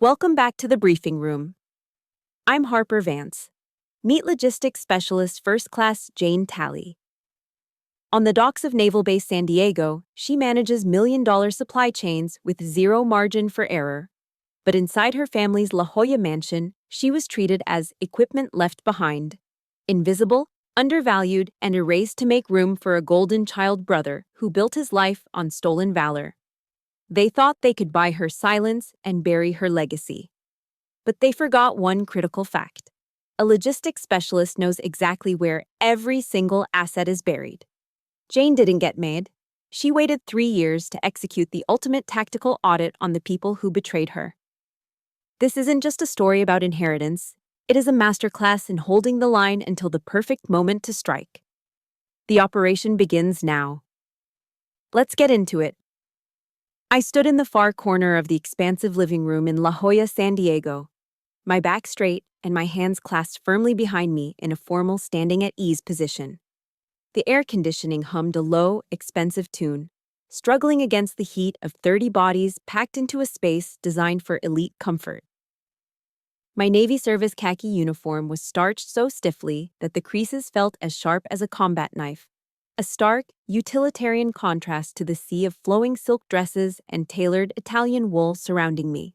Welcome back to the briefing room. I'm Harper Vance. Meet logistics specialist first class Jane Talley. On the docks of Naval Base San Diego, she manages million-dollar supply chains with zero margin for error. But inside her family's La Jolla mansion, she was treated as equipment left behind, invisible, undervalued, and erased to make room for a golden child brother who built his life on stolen valor. They thought they could buy her silence and bury her legacy. But they forgot one critical fact. A logistics specialist knows exactly where every single asset is buried. Jane didn't get made. She waited 3 years to execute the ultimate tactical audit on the people who betrayed her. This isn't just a story about inheritance. It is a masterclass in holding the line until the perfect moment to strike. The operation begins now. Let's get into it. I stood in the far corner of the expansive living room in La Jolla, San Diego, my back straight and my hands clasped firmly behind me in a formal standing-at-ease position. The air conditioning hummed a low, expensive tune, struggling against the heat of 30 bodies packed into a space designed for elite comfort. My Navy service khaki uniform was starched so stiffly that the creases felt as sharp as a combat knife, a stark, utilitarian contrast to the sea of flowing silk dresses and tailored Italian wool surrounding me.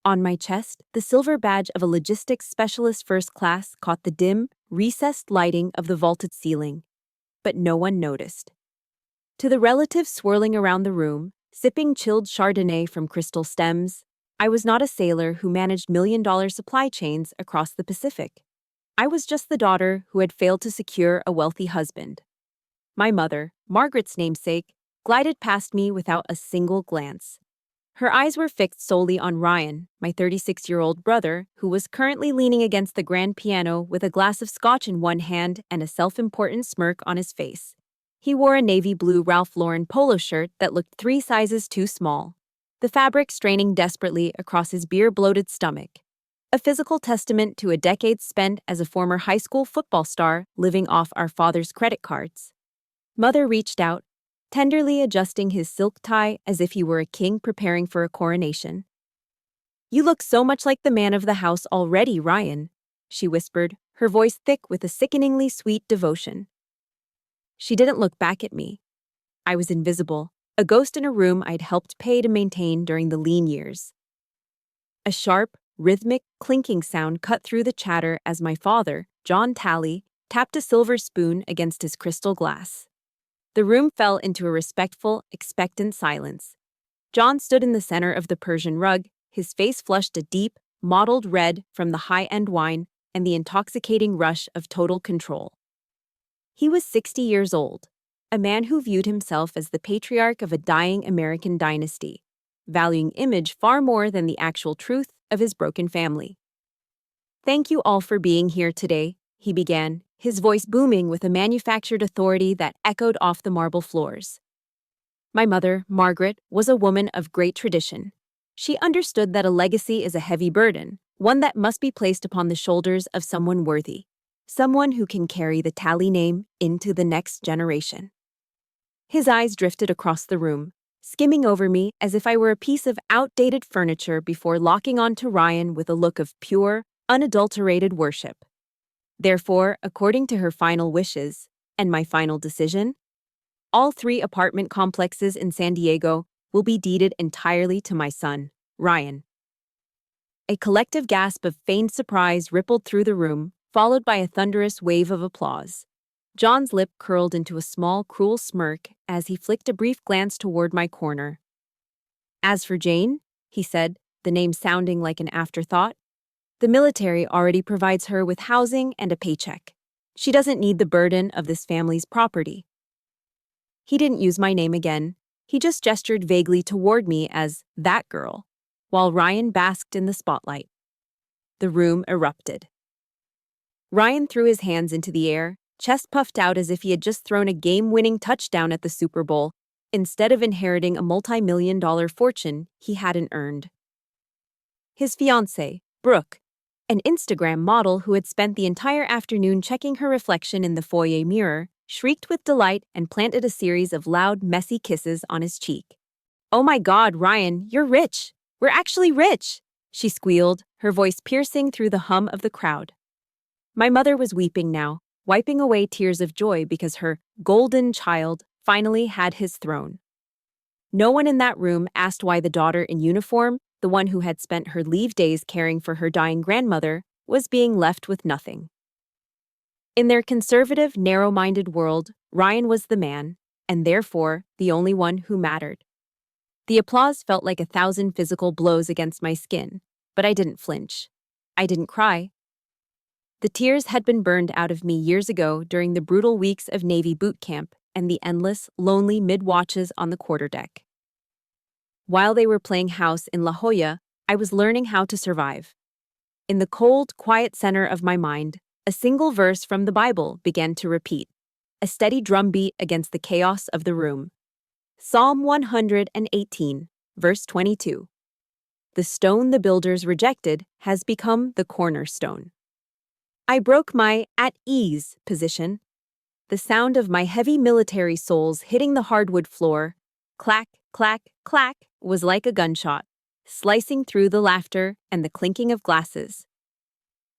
On my chest, the silver badge of a logistics specialist first class caught the dim, recessed lighting of the vaulted ceiling. But no one noticed. To the relatives swirling around the room, sipping chilled Chardonnay from crystal stems, I was not a sailor who managed million-dollar supply chains across the Pacific. I was just the daughter who had failed to secure a wealthy husband. My mother, Margaret's namesake, glided past me without a single glance. Her eyes were fixed solely on Ryan, my 36-year-old brother, who was currently leaning against the grand piano with a glass of scotch in one hand and a self-important smirk on his face. He wore a navy blue Ralph Lauren polo shirt that looked 3 sizes too small, the fabric straining desperately across his beer-bloated stomach. A physical testament to a decade spent as a former high school football star living off our father's credit cards. Mother reached out, tenderly adjusting his silk tie as if he were a king preparing for a coronation. "You look so much like the man of the house already, Ryan," she whispered, her voice thick with a sickeningly sweet devotion. She didn't look back at me. I was invisible, a ghost in a room I'd helped pay to maintain during the lean years. A sharp, rhythmic, clinking sound cut through the chatter as my father, John Talley, tapped a silver spoon against his crystal glass. The room fell into a respectful, expectant silence. John stood in the center of the Persian rug, his face flushed a deep, mottled red from the high-end wine and the intoxicating rush of total control. He was 60 years old, a man who viewed himself as the patriarch of a dying American dynasty, valuing image far more than the actual truth of his broken family. "Thank you all for being here today," he began, his voice booming with a manufactured authority that echoed off the marble floors. My mother, Margaret, was a woman of great tradition. She understood that a legacy is a heavy burden, one that must be placed upon the shoulders of someone worthy, someone who can carry the Talley name into the next generation. His eyes drifted across the room, skimming over me as if I were a piece of outdated furniture before locking onto Ryan with a look of pure, unadulterated worship. Therefore, according to her final wishes, and my final decision, all 3 apartment complexes in San Diego will be deeded entirely to my son, Ryan. A collective gasp of feigned surprise rippled through the room, followed by a thunderous wave of applause. John's lip curled into a small, cruel smirk as he flicked a brief glance toward my corner. "As for Jane," he said, the name sounding like an afterthought, "the military already provides her with housing and a paycheck. She doesn't need the burden of this family's property." He didn't use my name again. He just gestured vaguely toward me as "that girl," while Ryan basked in the spotlight. The room erupted. Ryan threw his hands into the air, chest puffed out as if he had just thrown a game-winning touchdown at the Super Bowl, instead of inheriting a multi-million-dollar fortune he hadn't earned. His fiancée, Brooke, an Instagram model who had spent the entire afternoon checking her reflection in the foyer mirror, shrieked with delight and planted a series of loud, messy kisses on his cheek. "Oh my God, Ryan, you're rich! We're actually rich!" she squealed, her voice piercing through the hum of the crowd. My mother was weeping now, wiping away tears of joy because her golden child finally had his throne. No one in that room asked why the daughter in uniform, the one who had spent her leave days caring for her dying grandmother, was being left with nothing. In their conservative, narrow-minded world, Ryan was the man, and therefore the only one who mattered. The applause felt like 1,000 physical blows against my skin, but I didn't flinch. I didn't cry. The tears had been burned out of me years ago during the brutal weeks of Navy boot camp and the endless, lonely mid-watches on the quarterdeck. While they were playing house in La Jolla, I was learning how to survive. In the cold, quiet center of my mind, a single verse from the Bible began to repeat, a steady drumbeat against the chaos of the room. Psalm 118, verse 22. The stone the builders rejected has become the cornerstone. I broke my at-ease position. The sound of my heavy military soles hitting the hardwood floor, clack, clack, clack, was like a gunshot, slicing through the laughter and the clinking of glasses.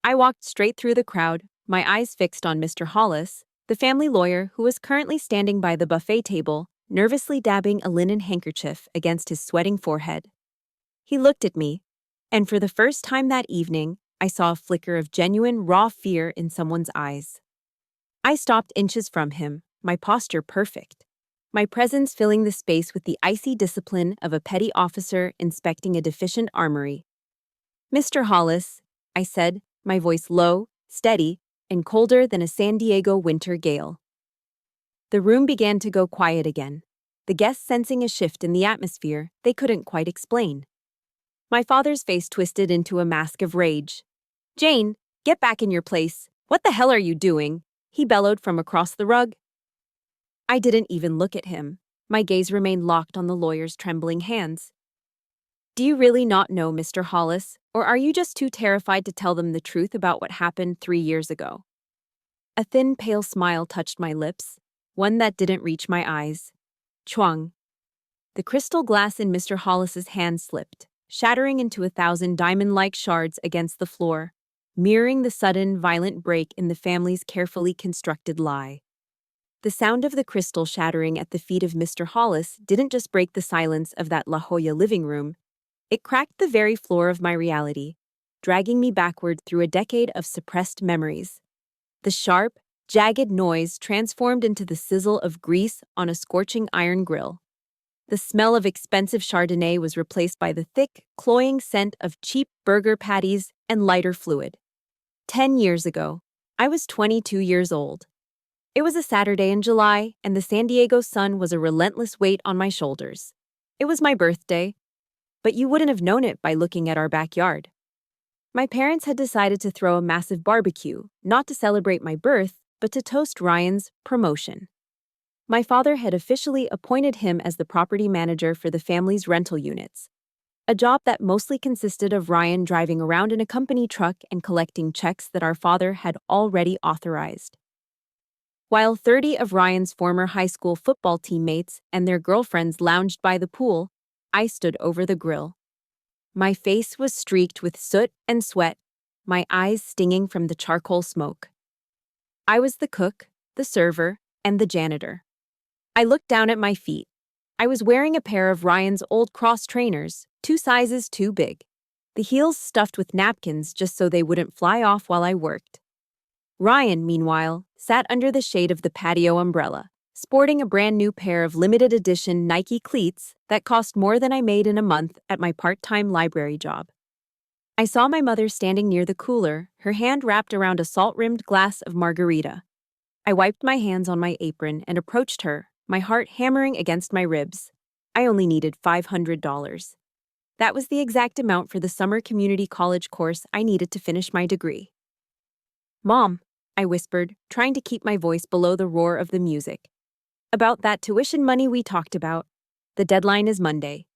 I walked straight through the crowd, my eyes fixed on Mr. Hollis, the family lawyer who was currently standing by the buffet table, nervously dabbing a linen handkerchief against his sweating forehead. He looked at me, and for the first time that evening, I saw a flicker of genuine, raw fear in someone's eyes. I stopped inches from him, my posture perfect, my presence filling the space with the icy discipline of a petty officer inspecting a deficient armory. Mr. Hollis, I said, my voice low, steady, and colder than a San Diego winter gale. The room began to go quiet again, the guests sensing a shift in the atmosphere they couldn't quite explain. My father's face twisted into a mask of rage. "Jane, get back in your place. What the hell are you doing?" he bellowed from across the rug. I didn't even look at him. My gaze remained locked on the lawyer's trembling hands. "Do you really not know, Mr. Hollis, or are you just too terrified to tell them the truth about what happened 3 years ago?" A thin, pale smile touched my lips, one that didn't reach my eyes. Chuang. The crystal glass in Mr. Hollis's hand slipped, shattering into 1,000 diamond-like shards against the floor, mirroring the sudden, violent break in the family's carefully constructed lie. The sound of the crystal shattering at the feet of Mr. Hollis didn't just break the silence of that La Jolla living room. It cracked the very floor of my reality, dragging me backward through a decade of suppressed memories. The sharp, jagged noise transformed into the sizzle of grease on a scorching iron grill. The smell of expensive Chardonnay was replaced by the thick, cloying scent of cheap burger patties and lighter fluid. 10 years ago, I was 22 years old. It was a Saturday in July, and the San Diego sun was a relentless weight on my shoulders. It was my birthday, but you wouldn't have known it by looking at our backyard. My parents had decided to throw a massive barbecue, not to celebrate my birth, but to toast Ryan's promotion. My father had officially appointed him as the property manager for the family's rental units, a job that mostly consisted of Ryan driving around in a company truck and collecting checks that our father had already authorized. While 30 of Ryan's former high school football teammates and their girlfriends lounged by the pool, I stood over the grill. My face was streaked with soot and sweat, my eyes stinging from the charcoal smoke. I was the cook, the server, and the janitor. I looked down at my feet. I was wearing a pair of Ryan's old cross trainers, 2 sizes too big, the heels stuffed with napkins just so they wouldn't fly off while I worked. Ryan, meanwhile, sat under the shade of the patio umbrella, sporting a brand new pair of limited edition Nike cleats that cost more than I made in a month at my part-time library job. I saw my mother standing near the cooler, her hand wrapped around a salt-rimmed glass of margarita. I wiped my hands on my apron and approached her, my heart hammering against my ribs. I only needed $500. That was the exact amount for the summer community college course I needed to finish my degree. "Mom," I whispered, trying to keep my voice below the roar of the music. "About that tuition money we talked about. The deadline is Monday."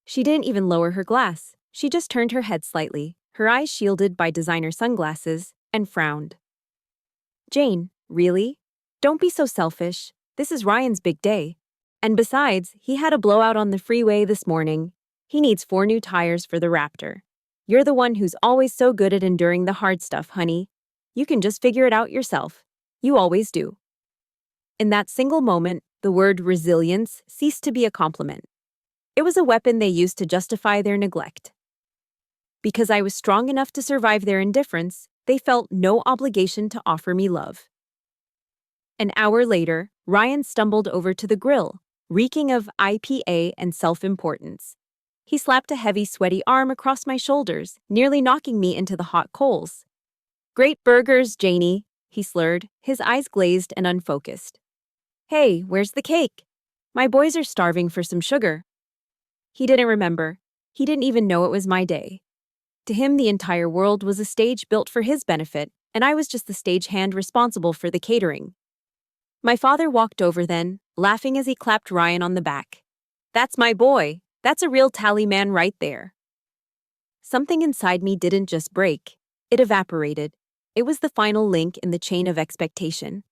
She didn't even lower her glass. She just turned her head slightly, her eyes shielded by designer sunglasses, and frowned. "Jane, really? Don't be so selfish. This is Ryan's big day. And besides, he had a blowout on the freeway this morning. He needs 4 new tires for the Raptor. You're the one who's always so good at enduring the hard stuff, honey. You can just figure it out yourself. You always do. In that single moment, the word resilience ceased to be a compliment. It was a weapon they used to justify their neglect. Because I was strong enough to survive their indifference, they felt no obligation to offer me love. An hour later, Ryan stumbled over to the grill, reeking of IPA and self-importance. He slapped a heavy, sweaty arm across my shoulders, nearly knocking me into the hot coals. "Great burgers, Janie," he slurred, his eyes glazed and unfocused. "Hey, where's the cake? My boys are starving for some sugar." He didn't remember. He didn't even know it was my day. To him, the entire world was a stage built for his benefit, and I was just the stagehand responsible for the catering. My father walked over then, laughing as he clapped Ryan on the back. "That's my boy. That's a real Talley man right there." Something inside me didn't just break. It evaporated. It was the final link in the chain of expectation.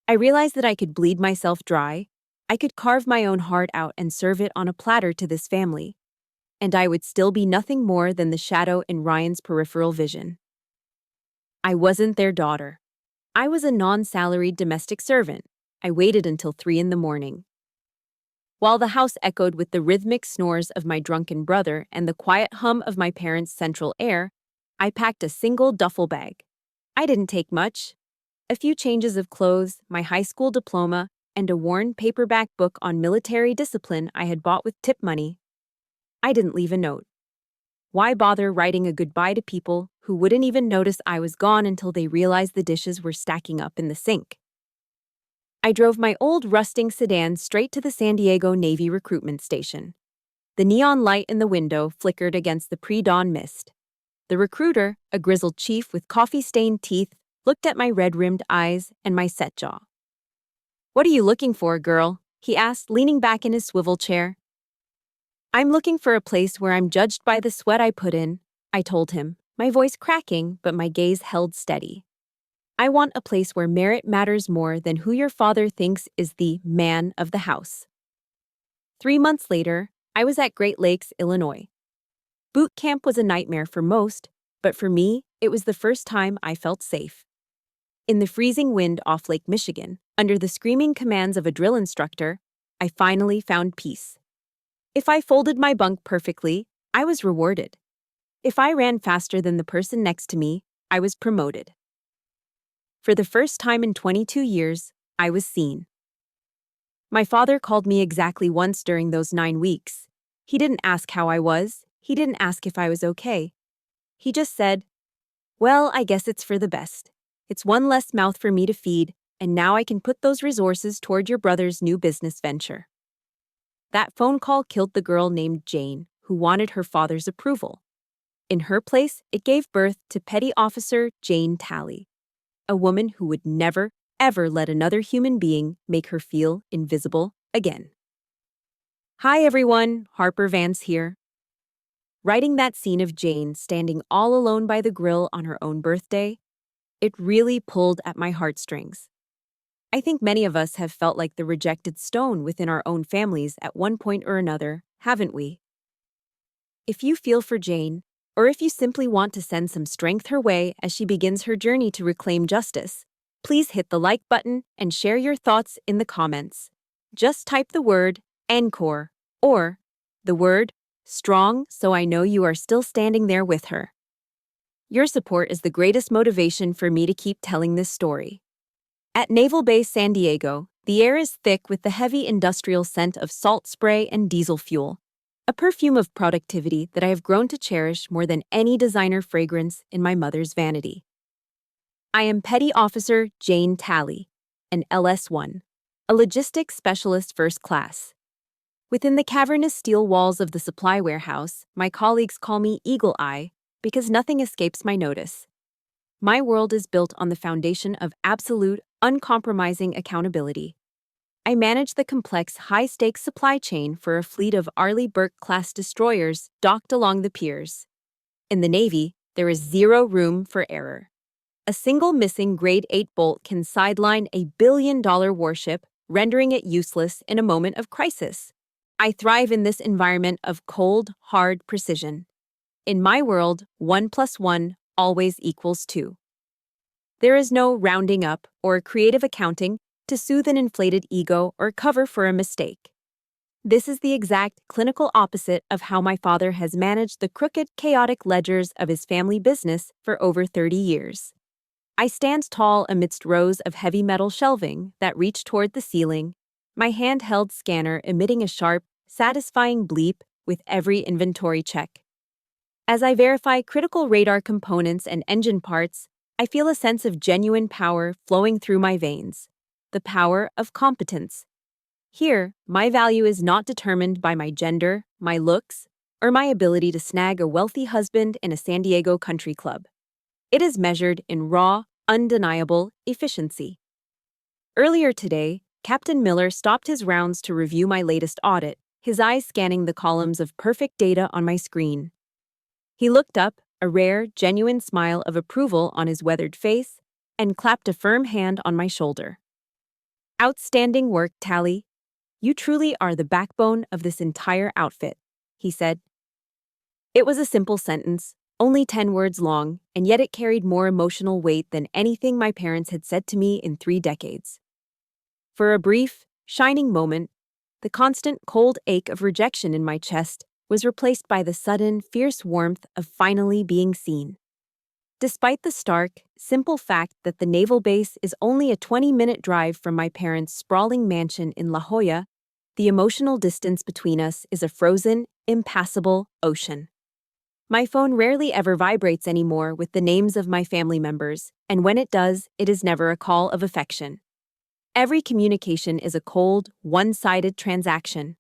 I realized that I could bleed myself dry. I could carve my own heart out and serve it on a platter to this family. And I would still be nothing more than the shadow in Ryan's peripheral vision. I wasn't their daughter. I was a non-salaried domestic servant. I waited until 3 in the morning. While the house echoed with the rhythmic snores of my drunken brother and the quiet hum of my parents' central air, I packed a single duffel bag. I didn't take much. A few changes of clothes, my high school diploma, and a worn paperback book on military discipline I had bought with tip money. I didn't leave a note. Why bother writing a goodbye to people who wouldn't even notice I was gone until they realized the dishes were stacking up in the sink? I drove my old rusting sedan straight to the San Diego Navy recruitment station. The neon light in the window flickered against the pre-dawn mist. The recruiter, a grizzled chief with coffee-stained teeth, looked at my red-rimmed eyes and my set jaw. "What are you looking for, girl?" he asked, leaning back in his swivel chair. "I'm looking for a place where I'm judged by the sweat I put in," I told him, my voice cracking but my gaze held steady. "I want a place where merit matters more than who your father thinks is the man of the house." 3 months later, I was at Great Lakes, Illinois. Boot camp was a nightmare for most, but for me, it was the first time I felt safe. In the freezing wind off Lake Michigan, under the screaming commands of a drill instructor, I finally found peace. If I folded my bunk perfectly, I was rewarded. If I ran faster than the person next to me, I was promoted. For the first time in 22 years, I was seen. My father called me exactly once during those 9 weeks. He didn't ask how I was. He didn't ask if I was okay. He just said, "Well, I guess it's for the best. It's one less mouth for me to feed, and now I can put those resources toward your brother's new business venture." That phone call killed the girl named Jane, who wanted her father's approval. In her place, it gave birth to Petty Officer Jane Talley, a woman who would never, ever let another human being make her feel invisible again. Hi everyone, Harper Vance here. Writing that scene of Jane standing all alone by the grill on her own birthday, it really pulled at my heartstrings. I think many of us have felt like the rejected stone within our own families at one point or another, haven't we? If you feel for Jane, or if you simply want to send some strength her way as she begins her journey to reclaim justice, please hit the like button and share your thoughts in the comments. Just type the word "encore" or the word "strong" so I know you are still standing there with her. Your support is the greatest motivation for me to keep telling this story. At Naval Base San Diego, the air is thick with the heavy industrial scent of salt spray and diesel fuel, a perfume of productivity that I have grown to cherish more than any designer fragrance in my mother's vanity. I am Petty Officer Jane Talley, an LS1, a logistics specialist first class. Within the cavernous steel walls of the supply warehouse, my colleagues call me Eagle Eye because nothing escapes my notice. My world is built on the foundation of absolute, uncompromising accountability. I manage the complex, high-stakes supply chain for a fleet of Arleigh Burke-class destroyers docked along the piers. In the Navy, there is zero room for error. A single missing Grade 8 bolt can sideline a billion-dollar warship, rendering it useless in a moment of crisis. I thrive in this environment of cold, hard precision. In my world, 1 plus 1 always equals 2. There is no rounding up or creative accounting to soothe an inflated ego or cover for a mistake. This is the exact clinical opposite of how my father has managed the crooked, chaotic ledgers of his family business for over 30 years. I stand tall amidst rows of heavy metal shelving that reach toward the ceiling, my handheld scanner emitting a sharp, satisfying bleep with every inventory check. As I verify critical radar components and engine parts, I feel a sense of genuine power flowing through my veins, the power of competence. Here, my value is not determined by my gender, my looks, or my ability to snag a wealthy husband in a San Diego country club. It is measured in raw, undeniable efficiency. Earlier today, Captain Miller stopped his rounds to review my latest audit, his eyes scanning the columns of perfect data on my screen. He looked up, a rare, genuine smile of approval on his weathered face, and clapped a firm hand on my shoulder. "Outstanding work, Talley. You truly are the backbone of this entire outfit," he said. It was a simple sentence, only 10 words long, and yet it carried more emotional weight than anything my parents had said to me in 3 decades. For a brief, shining moment, the constant cold ache of rejection in my chest was replaced by the sudden, fierce warmth of finally being seen. Despite the stark, simple fact that the naval base is only a 20-minute drive from my parents' sprawling mansion in La Jolla, the emotional distance between us is a frozen, impassable ocean. My phone rarely ever vibrates anymore with the names of my family members, and when it does, it is never a call of affection. Every communication is a cold, one-sided transaction.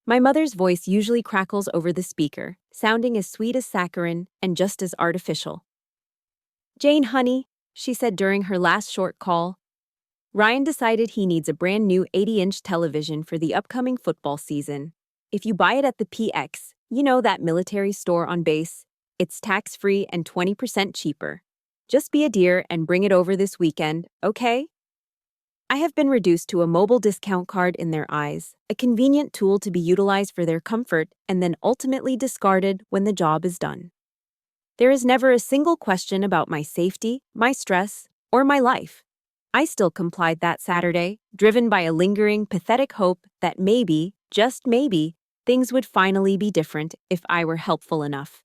My mother's voice usually crackles over the speaker, sounding as sweet as saccharin and just as artificial. "Jane, honey," she said during her last short call, "Ryan decided he needs a brand new 80-inch television for the upcoming football season. If you buy it at the PX, you know, that military store on base, it's tax-free and 20% cheaper. Just be a dear and bring it over this weekend, okay?" I have been reduced to a mobile discount card in their eyes, a convenient tool to be utilized for their comfort and then ultimately discarded when the job is done. There is never a single question about my safety, my stress, or my life. I still complied that Saturday, driven by a lingering, pathetic hope that maybe, just maybe, things would finally be different if I were helpful enough.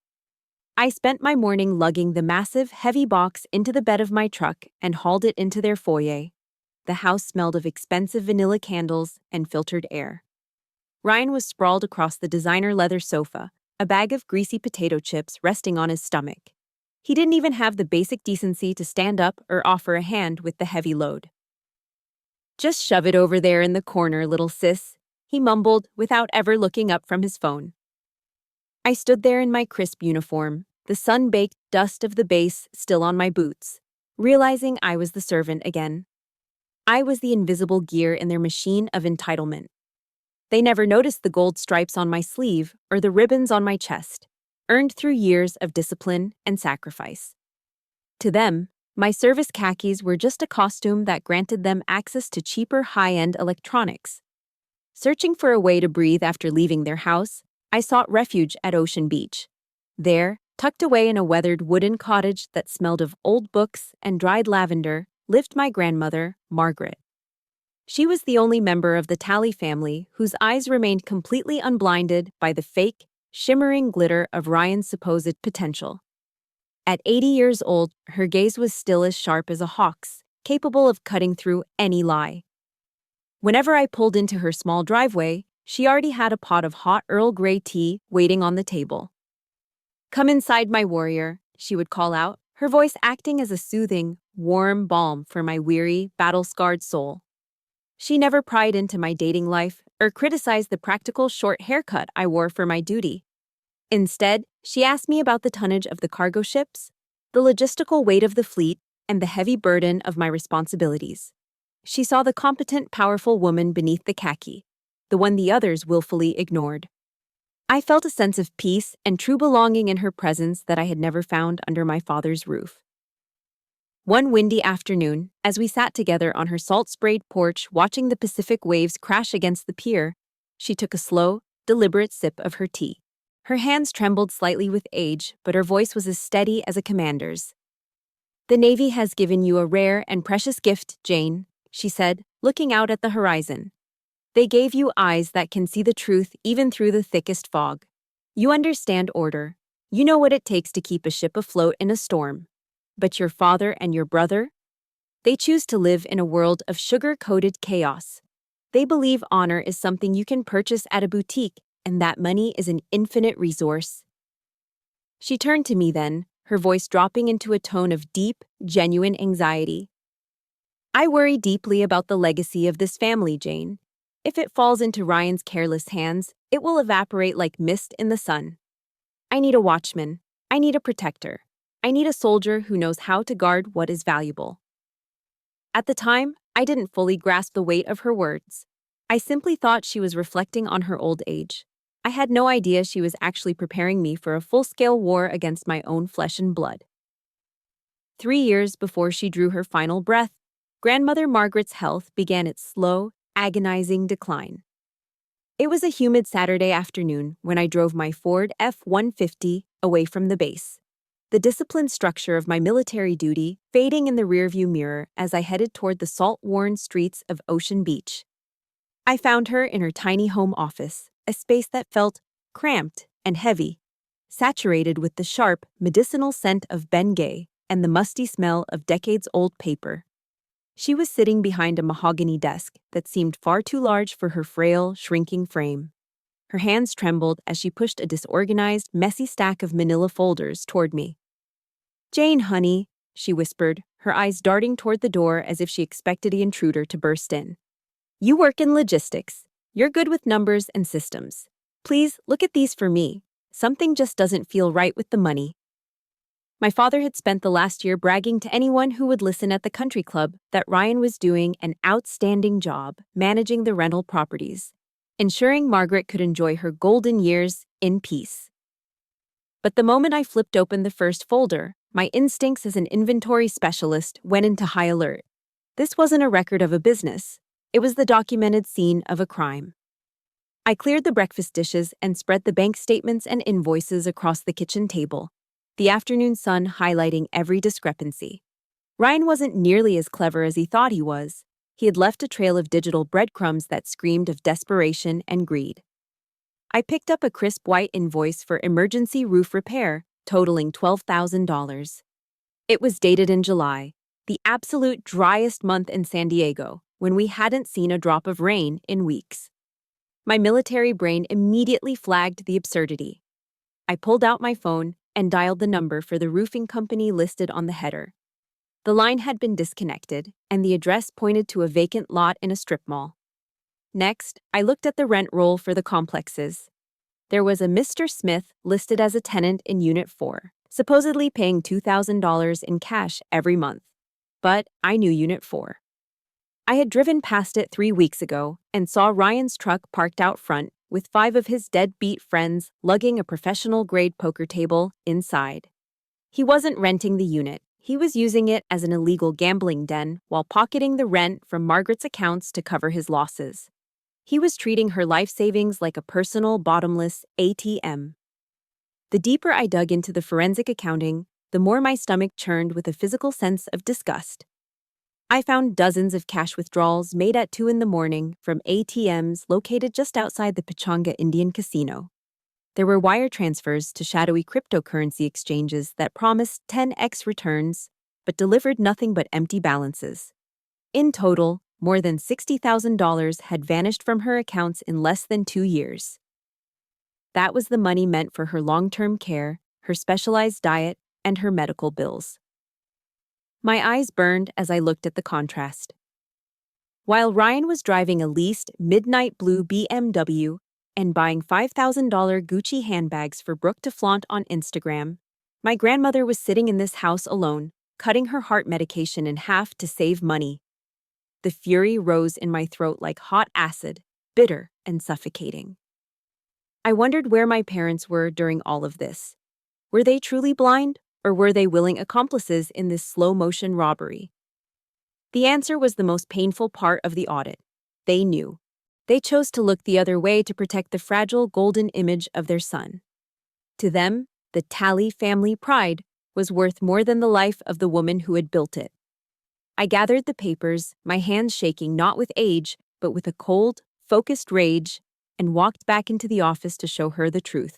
I spent my morning lugging the massive, heavy box into the bed of my truck and hauled it into their foyer. The house smelled of expensive vanilla candles and filtered air. Ryan was sprawled across the designer leather sofa, a bag of greasy potato chips resting on his stomach. He didn't even have the basic decency to stand up or offer a hand with the heavy load. "Just shove it over there in the corner, little sis," he mumbled without ever looking up from his phone. I stood there in my crisp uniform, the sun-baked dust of the base still on my boots, realizing I was the servant again. I was the invisible gear in their machine of entitlement. They never noticed the gold stripes on my sleeve or the ribbons on my chest, earned through years of discipline and sacrifice. To them, my service khakis were just a costume that granted them access to cheaper high-end electronics. Searching for a way to breathe after leaving their house, I sought refuge at Ocean Beach. There, tucked away in a weathered wooden cottage that smelled of old books and dried lavender, lived my grandmother, Margaret. She was the only member of the Talley family whose eyes remained completely unblinded by the fake, shimmering glitter of Ryan's supposed potential. At 80 years old, her gaze was still as sharp as a hawk's, capable of cutting through any lie. Whenever I pulled into her small driveway, she already had a pot of hot Earl Grey tea waiting on the table. "Come inside, my warrior," she would call out, her voice acting as a soothing, warm balm for my weary, battle-scarred soul. She never pried into my dating life or criticized the practical short haircut I wore for my duty. Instead, she asked me about the tonnage of the cargo ships, the logistical weight of the fleet, and the heavy burden of my responsibilities. She saw the competent, powerful woman beneath the khaki, the one the others willfully ignored. I felt a sense of peace and true belonging in her presence that I had never found under my father's roof. One windy afternoon, as we sat together on her salt-sprayed porch watching the Pacific waves crash against the pier, she took a slow, deliberate sip of her tea. Her hands trembled slightly with age, but her voice was as steady as a commander's. "The Navy has given you a rare and precious gift, Jane," she said, looking out at the horizon. "They gave you eyes that can see the truth even through the thickest fog. You understand order. You know what it takes to keep a ship afloat in a storm. But your father and your brother? They choose to live in a world of sugar-coated chaos. They believe honor is something you can purchase at a boutique, and that money is an infinite resource." She turned to me then, her voice dropping into a tone of deep, genuine anxiety. "I worry deeply about the legacy of this family, Jane. If it falls into Ryan's careless hands, it will evaporate like mist in the sun. I need a watchman. I need a protector. I need a soldier who knows how to guard what is valuable." At the time, I didn't fully grasp the weight of her words. I simply thought she was reflecting on her old age. I had no idea she was actually preparing me for a full-scale war against my own flesh and blood. 3 years before she drew her final breath, Grandmother Margaret's health began its slow, agonizing decline. It was a humid Saturday afternoon when I drove my Ford F-150 away from the base, the disciplined structure of my military duty fading in the rearview mirror as I headed toward the salt-worn streets of Ocean Beach. I found her in her tiny home office, a space that felt cramped and heavy, saturated with the sharp, medicinal scent of Bengay and the musty smell of decades-old paper. She was sitting behind a mahogany desk that seemed far too large for her frail, shrinking frame. Her hands trembled as she pushed a disorganized, messy stack of manila folders toward me. "Jane, honey," she whispered, her eyes darting toward the door as if she expected the intruder to burst in. "You work in logistics. You're good with numbers and systems. Please, look at these for me. Something just doesn't feel right with the money." My father had spent the last year bragging to anyone who would listen at the country club that Ryan was doing an outstanding job managing the rental properties, ensuring Margaret could enjoy her golden years in peace. But the moment I flipped open the first folder, my instincts as an inventory specialist went into high alert. This wasn't a record of a business. It was the documented scene of a crime. I cleared the breakfast dishes and spread the bank statements and invoices across the kitchen table, the afternoon sun highlighting every discrepancy. Ryan wasn't nearly as clever as he thought he was. He had left a trail of digital breadcrumbs that screamed of desperation and greed. I picked up a crisp white invoice for emergency roof repair, totaling $12,000. It was dated in July, the absolute driest month in San Diego, when we hadn't seen a drop of rain in weeks. My military brain immediately flagged the absurdity. I pulled out my phone and dialed the number for the roofing company listed on the header. The line had been disconnected, and the address pointed to a vacant lot in a strip mall. Next, I looked at the rent roll for the complexes. There was a Mr. Smith listed as a tenant in Unit 4, supposedly paying $2,000 in cash every month. But I knew Unit 4. I had driven past it 3 weeks ago and saw Ryan's truck parked out front with 5 of his deadbeat friends lugging a professional-grade poker table inside. He wasn't renting the unit. He was using it as an illegal gambling den while pocketing the rent from Margaret's accounts to cover his losses. He was treating her life savings like a personal, bottomless ATM. The deeper I dug into the forensic accounting, the more my stomach churned with a physical sense of disgust. I found dozens of cash withdrawals made at 2 a.m. from ATMs located just outside the Pechanga Indian Casino. There were wire transfers to shadowy cryptocurrency exchanges that promised 10x returns, but delivered nothing but empty balances. In total, more than $60,000 had vanished from her accounts in less than 2 years. That was the money meant for her long-term care, her specialized diet, and her medical bills. My eyes burned as I looked at the contrast. While Ryan was driving a leased midnight blue BMW and buying $5,000 Gucci handbags for Brooke to flaunt on Instagram, my grandmother was sitting in this house alone, cutting her heart medication in half to save money. The fury rose in my throat like hot acid, bitter and suffocating. I wondered where my parents were during all of this. Were they truly blind? Or were they willing accomplices in this slow-motion robbery? The answer was the most painful part of the audit. They knew. They chose to look the other way to protect the fragile golden image of their son. To them, the Talley family pride was worth more than the life of the woman who had built it. I gathered the papers, my hands shaking not with age, but with a cold, focused rage, and walked back into the office to show her the truth.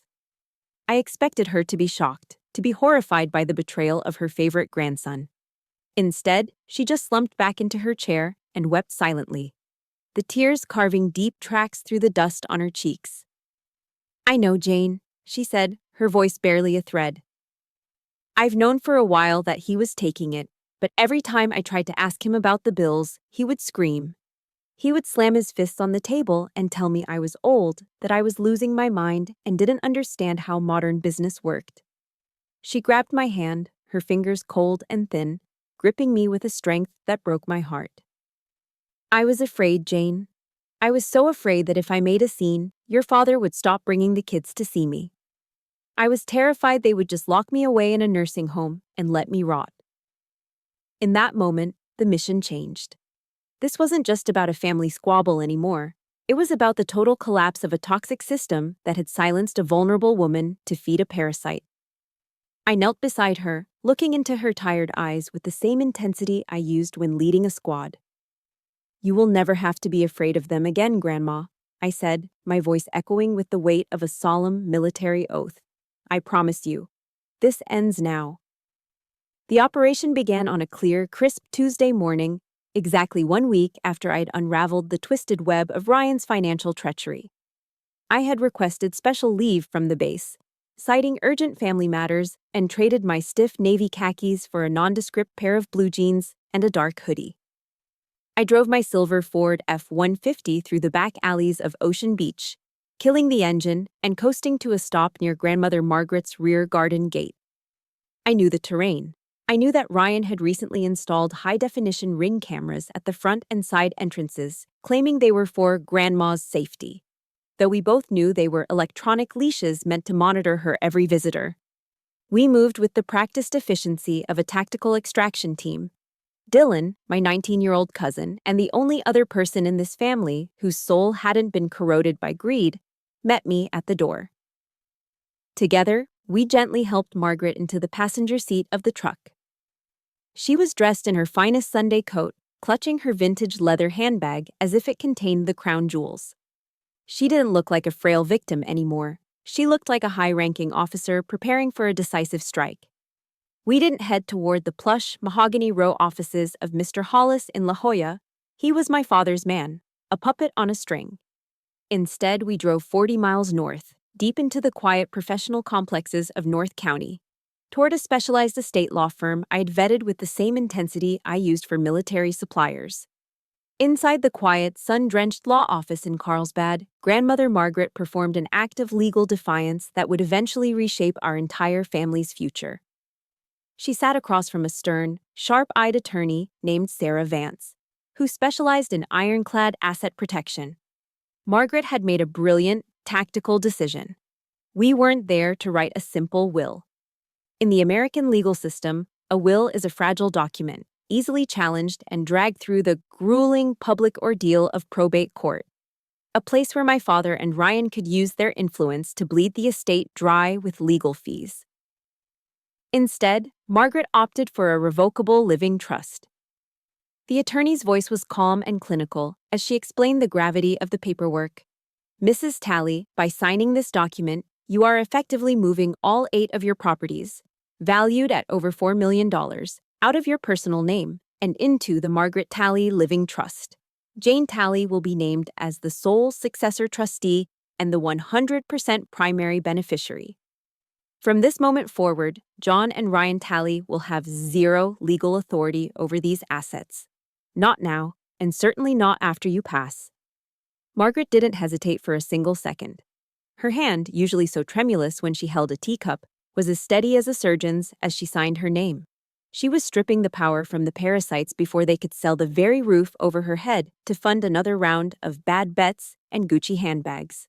I expected her to be shocked, to be horrified by the betrayal of her favorite grandson. Instead, she just slumped back into her chair and wept silently, the tears carving deep tracks through the dust on her cheeks. "I know, Jane," she said, her voice barely a thread. "I've known for a while that he was taking it, but every time I tried to ask him about the bills, he would scream. He would slam his fists on the table and tell me I was old, that I was losing my mind and didn't understand how modern business worked." She grabbed my hand, her fingers cold and thin, gripping me with a strength that broke my heart. "I was afraid, Jane. I was so afraid that if I made a scene, your father would stop bringing the kids to see me. I was terrified they would just lock me away in a nursing home and let me rot." In that moment, the mission changed. This wasn't just about a family squabble anymore. It was about the total collapse of a toxic system that had silenced a vulnerable woman to feed a parasite. I knelt beside her, looking into her tired eyes with the same intensity I used when leading a squad. "You will never have to be afraid of them again, Grandma," I said, my voice echoing with the weight of a solemn military oath. "I promise you. This ends now." The operation began on a clear, crisp Tuesday morning, exactly 1 week after I'd unraveled the twisted web of Ryan's financial treachery. I had requested special leave from the base, citing urgent family matters, and traded my stiff navy khakis for a nondescript pair of blue jeans and a dark hoodie. I drove my silver Ford F-150 through the back alleys of Ocean Beach, killing the engine and coasting to a stop near Grandmother Margaret's rear garden gate. I knew the terrain. I knew that Ryan had recently installed high-definition ring cameras at the front and side entrances, claiming they were for Grandma's safety, though we both knew they were electronic leashes meant to monitor her every visitor. We moved with the practiced efficiency of a tactical extraction team. Dylan, my 19-year-old cousin, and the only other person in this family whose soul hadn't been corroded by greed, met me at the door. Together, we gently helped Margaret into the passenger seat of the truck. She was dressed in her finest Sunday coat, clutching her vintage leather handbag as if it contained the crown jewels. She didn't look like a frail victim anymore. She looked like a high-ranking officer preparing for a decisive strike. We didn't head toward the plush, mahogany row offices of Mr. Hollis in La Jolla. He was my father's man, a puppet on a string. Instead, we drove 40 miles north, deep into the quiet professional complexes of North County, toward a specialized estate law firm I'd vetted with the same intensity I used for military suppliers. Inside the quiet, sun-drenched law office in Carlsbad, Grandmother Margaret performed an act of legal defiance that would eventually reshape our entire family's future. She sat across from a stern, sharp-eyed attorney named Sarah Vance, who specialized in ironclad asset protection. Margaret had made a brilliant, tactical decision. We weren't there to write a simple will. In the American legal system, a will is a fragile document, easily challenged and dragged through the grueling public ordeal of probate court, a place where my father and Ryan could use their influence to bleed the estate dry with legal fees. Instead, Margaret opted for a revocable living trust. The attorney's voice was calm and clinical as she explained the gravity of the paperwork. "Mrs. Talley, by signing this document, you are effectively moving all 8 of your properties, valued at over $4 million, out of your personal name and into the Margaret Talley Living Trust. Jane Talley will be named as the sole successor trustee and the 100% primary beneficiary. From this moment forward, John and Ryan Talley will have zero legal authority over these assets. Not now, and certainly not after you pass." Margaret didn't hesitate for a single second. Her hand, usually so tremulous when she held a teacup, was as steady as a surgeon's as she signed her name. She was stripping the power from the parasites before they could sell the very roof over her head to fund another round of bad bets and Gucci handbags.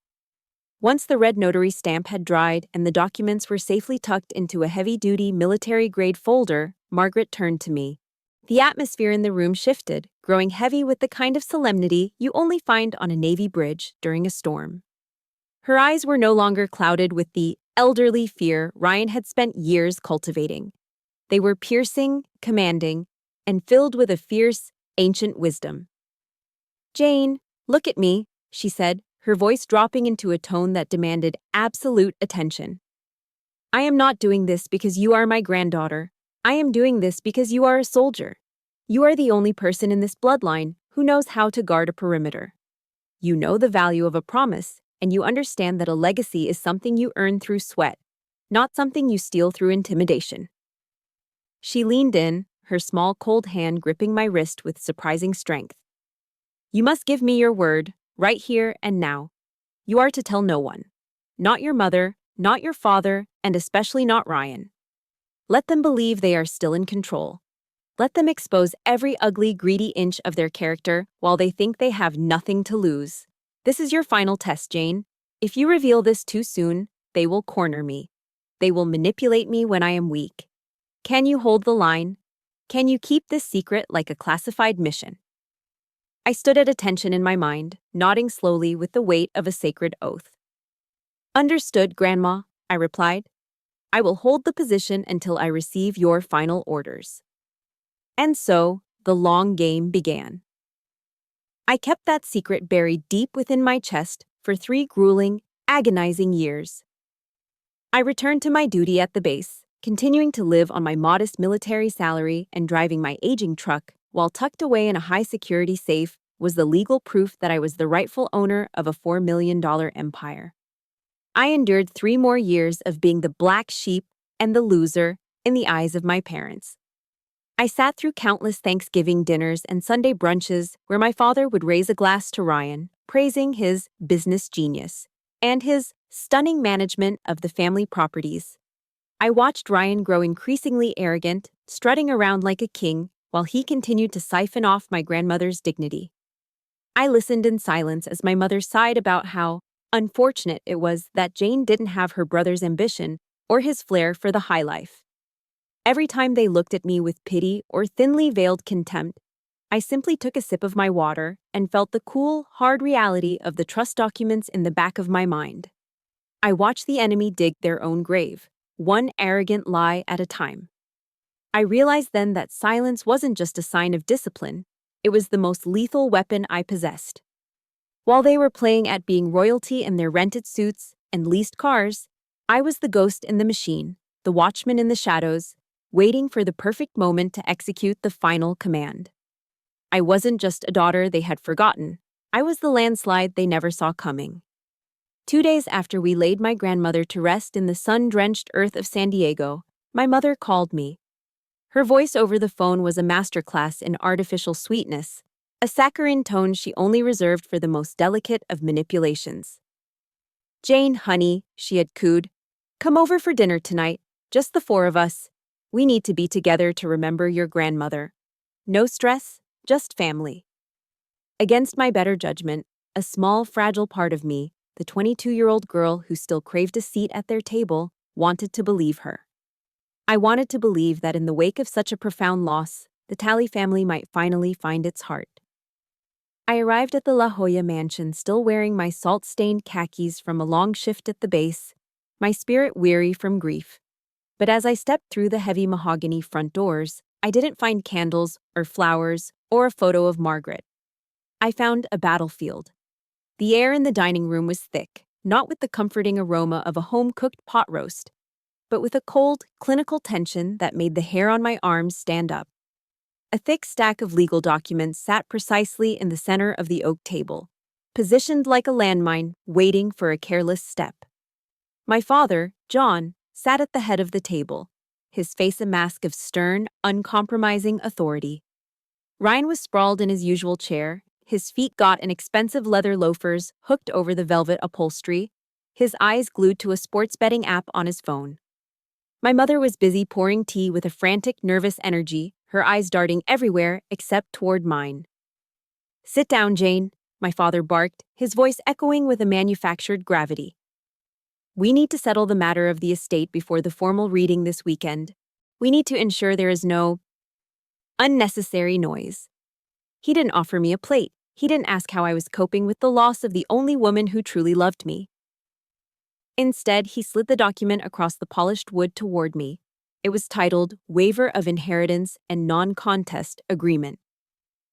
Once the red notary stamp had dried and the documents were safely tucked into a heavy-duty military-grade folder, Margaret turned to me. The atmosphere in the room shifted, growing heavy with the kind of solemnity you only find on a Navy bridge during a storm. Her eyes were no longer clouded with the elderly fear Ryan had spent years cultivating. They were piercing, commanding, and filled with a fierce, ancient wisdom. "Jane, look at me," she said, her voice dropping into a tone that demanded absolute attention. "I am not doing this because you are my granddaughter. I am doing this because you are a soldier. You are the only person in this bloodline who knows how to guard a perimeter. You know the value of a promise, and you understand that a legacy is something you earn through sweat, not something you steal through intimidation." She leaned in, her small cold hand gripping my wrist with surprising strength. "You must give me your word, right here and now. You are to tell no one. Not your mother, not your father, and especially not Ryan. Let them believe they are still in control. Let them expose every ugly, greedy inch of their character while they think they have nothing to lose. This is your final test, Jane. If you reveal this too soon, they will corner me. They will manipulate me when I am weak. Can you hold the line? Can you keep this secret like a classified mission?" I stood at attention in my mind, nodding slowly with the weight of a sacred oath. "Understood, Grandma," I replied. "I will hold the position until I receive your final orders." And so, the long game began. I kept that secret buried deep within my chest for 3 grueling, agonizing years. I returned to my duty at the base, continuing to live on my modest military salary and driving my aging truck, while tucked away in a high-security safe was the legal proof that I was the rightful owner of a $4 million empire. I endured 3 more years of being the black sheep and the loser in the eyes of my parents. I sat through countless Thanksgiving dinners and Sunday brunches where my father would raise a glass to Ryan, praising his business genius and his stunning management of the family properties. I watched Ryan grow increasingly arrogant, strutting around like a king, while he continued to siphon off my grandmother's dignity. I listened in silence as my mother sighed about how unfortunate it was that Jane didn't have her brother's ambition or his flair for the high life. Every time they looked at me with pity or thinly veiled contempt, I simply took a sip of my water and felt the cool, hard reality of the trust documents in the back of my mind. I watched the enemy dig their own grave, one arrogant lie at a time. I realized then that silence wasn't just a sign of discipline, it was the most lethal weapon I possessed. While they were playing at being royalty in their rented suits and leased cars, I was the ghost in the machine, the watchman in the shadows, waiting for the perfect moment to execute the final command. I wasn't just a daughter they had forgotten, I was the landslide they never saw coming. 2 days after we laid my grandmother to rest in the sun-drenched earth of San Diego, my mother called me. Her voice over the phone was a masterclass in artificial sweetness, a saccharine tone she only reserved for the most delicate of manipulations. "Jane, honey," she had cooed, "come over for dinner tonight, just the 4 of us. We need to be together to remember your grandmother. No stress, just family." Against my better judgment, a small, fragile part of me, the 22-year-old girl who still craved a seat at their table, wanted to believe her. I wanted to believe that in the wake of such a profound loss, the Talley family might finally find its heart. I arrived at the La Jolla mansion still wearing my salt-stained khakis from a long shift at the base, my spirit weary from grief. But as I stepped through the heavy mahogany front doors, I didn't find candles or flowers or a photo of Margaret. I found a battlefield. The air in the dining room was thick, not with the comforting aroma of a home-cooked pot roast, but with a cold, clinical tension that made the hair on my arms stand up. A thick stack of legal documents sat precisely in the center of the oak table, positioned like a landmine, waiting for a careless step. My father, John, sat at the head of the table, his face a mask of stern, uncompromising authority. Ryan was sprawled in his usual chair, his feet got in expensive leather loafers hooked over the velvet upholstery, his eyes glued to a sports betting app on his phone. My mother was busy pouring tea with a frantic, nervous energy, her eyes darting everywhere except toward mine. "Sit down, Jane," my father barked, his voice echoing with a manufactured gravity. "We need to settle the matter of the estate before the formal reading this weekend. We need to ensure there is no unnecessary noise." He didn't offer me a plate. He didn't ask how I was coping with the loss of the only woman who truly loved me. Instead, he slid the document across the polished wood toward me. It was titled Waiver of Inheritance and Non-Contest Agreement.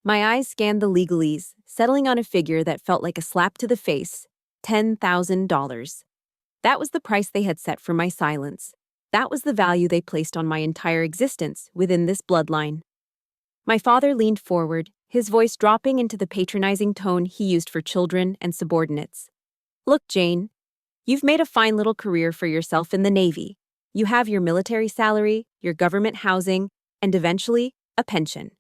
My eyes scanned the legalese, settling on a figure that felt like a slap to the face: $10,000. That was the price they had set for my silence. That was the value they placed on my entire existence within this bloodline. My father leaned forward, his voice dropping into the patronizing tone he used for children and subordinates. Look, Jane, you've made a fine little career for yourself in the Navy. You have your military salary, your government housing, and eventually, a pension.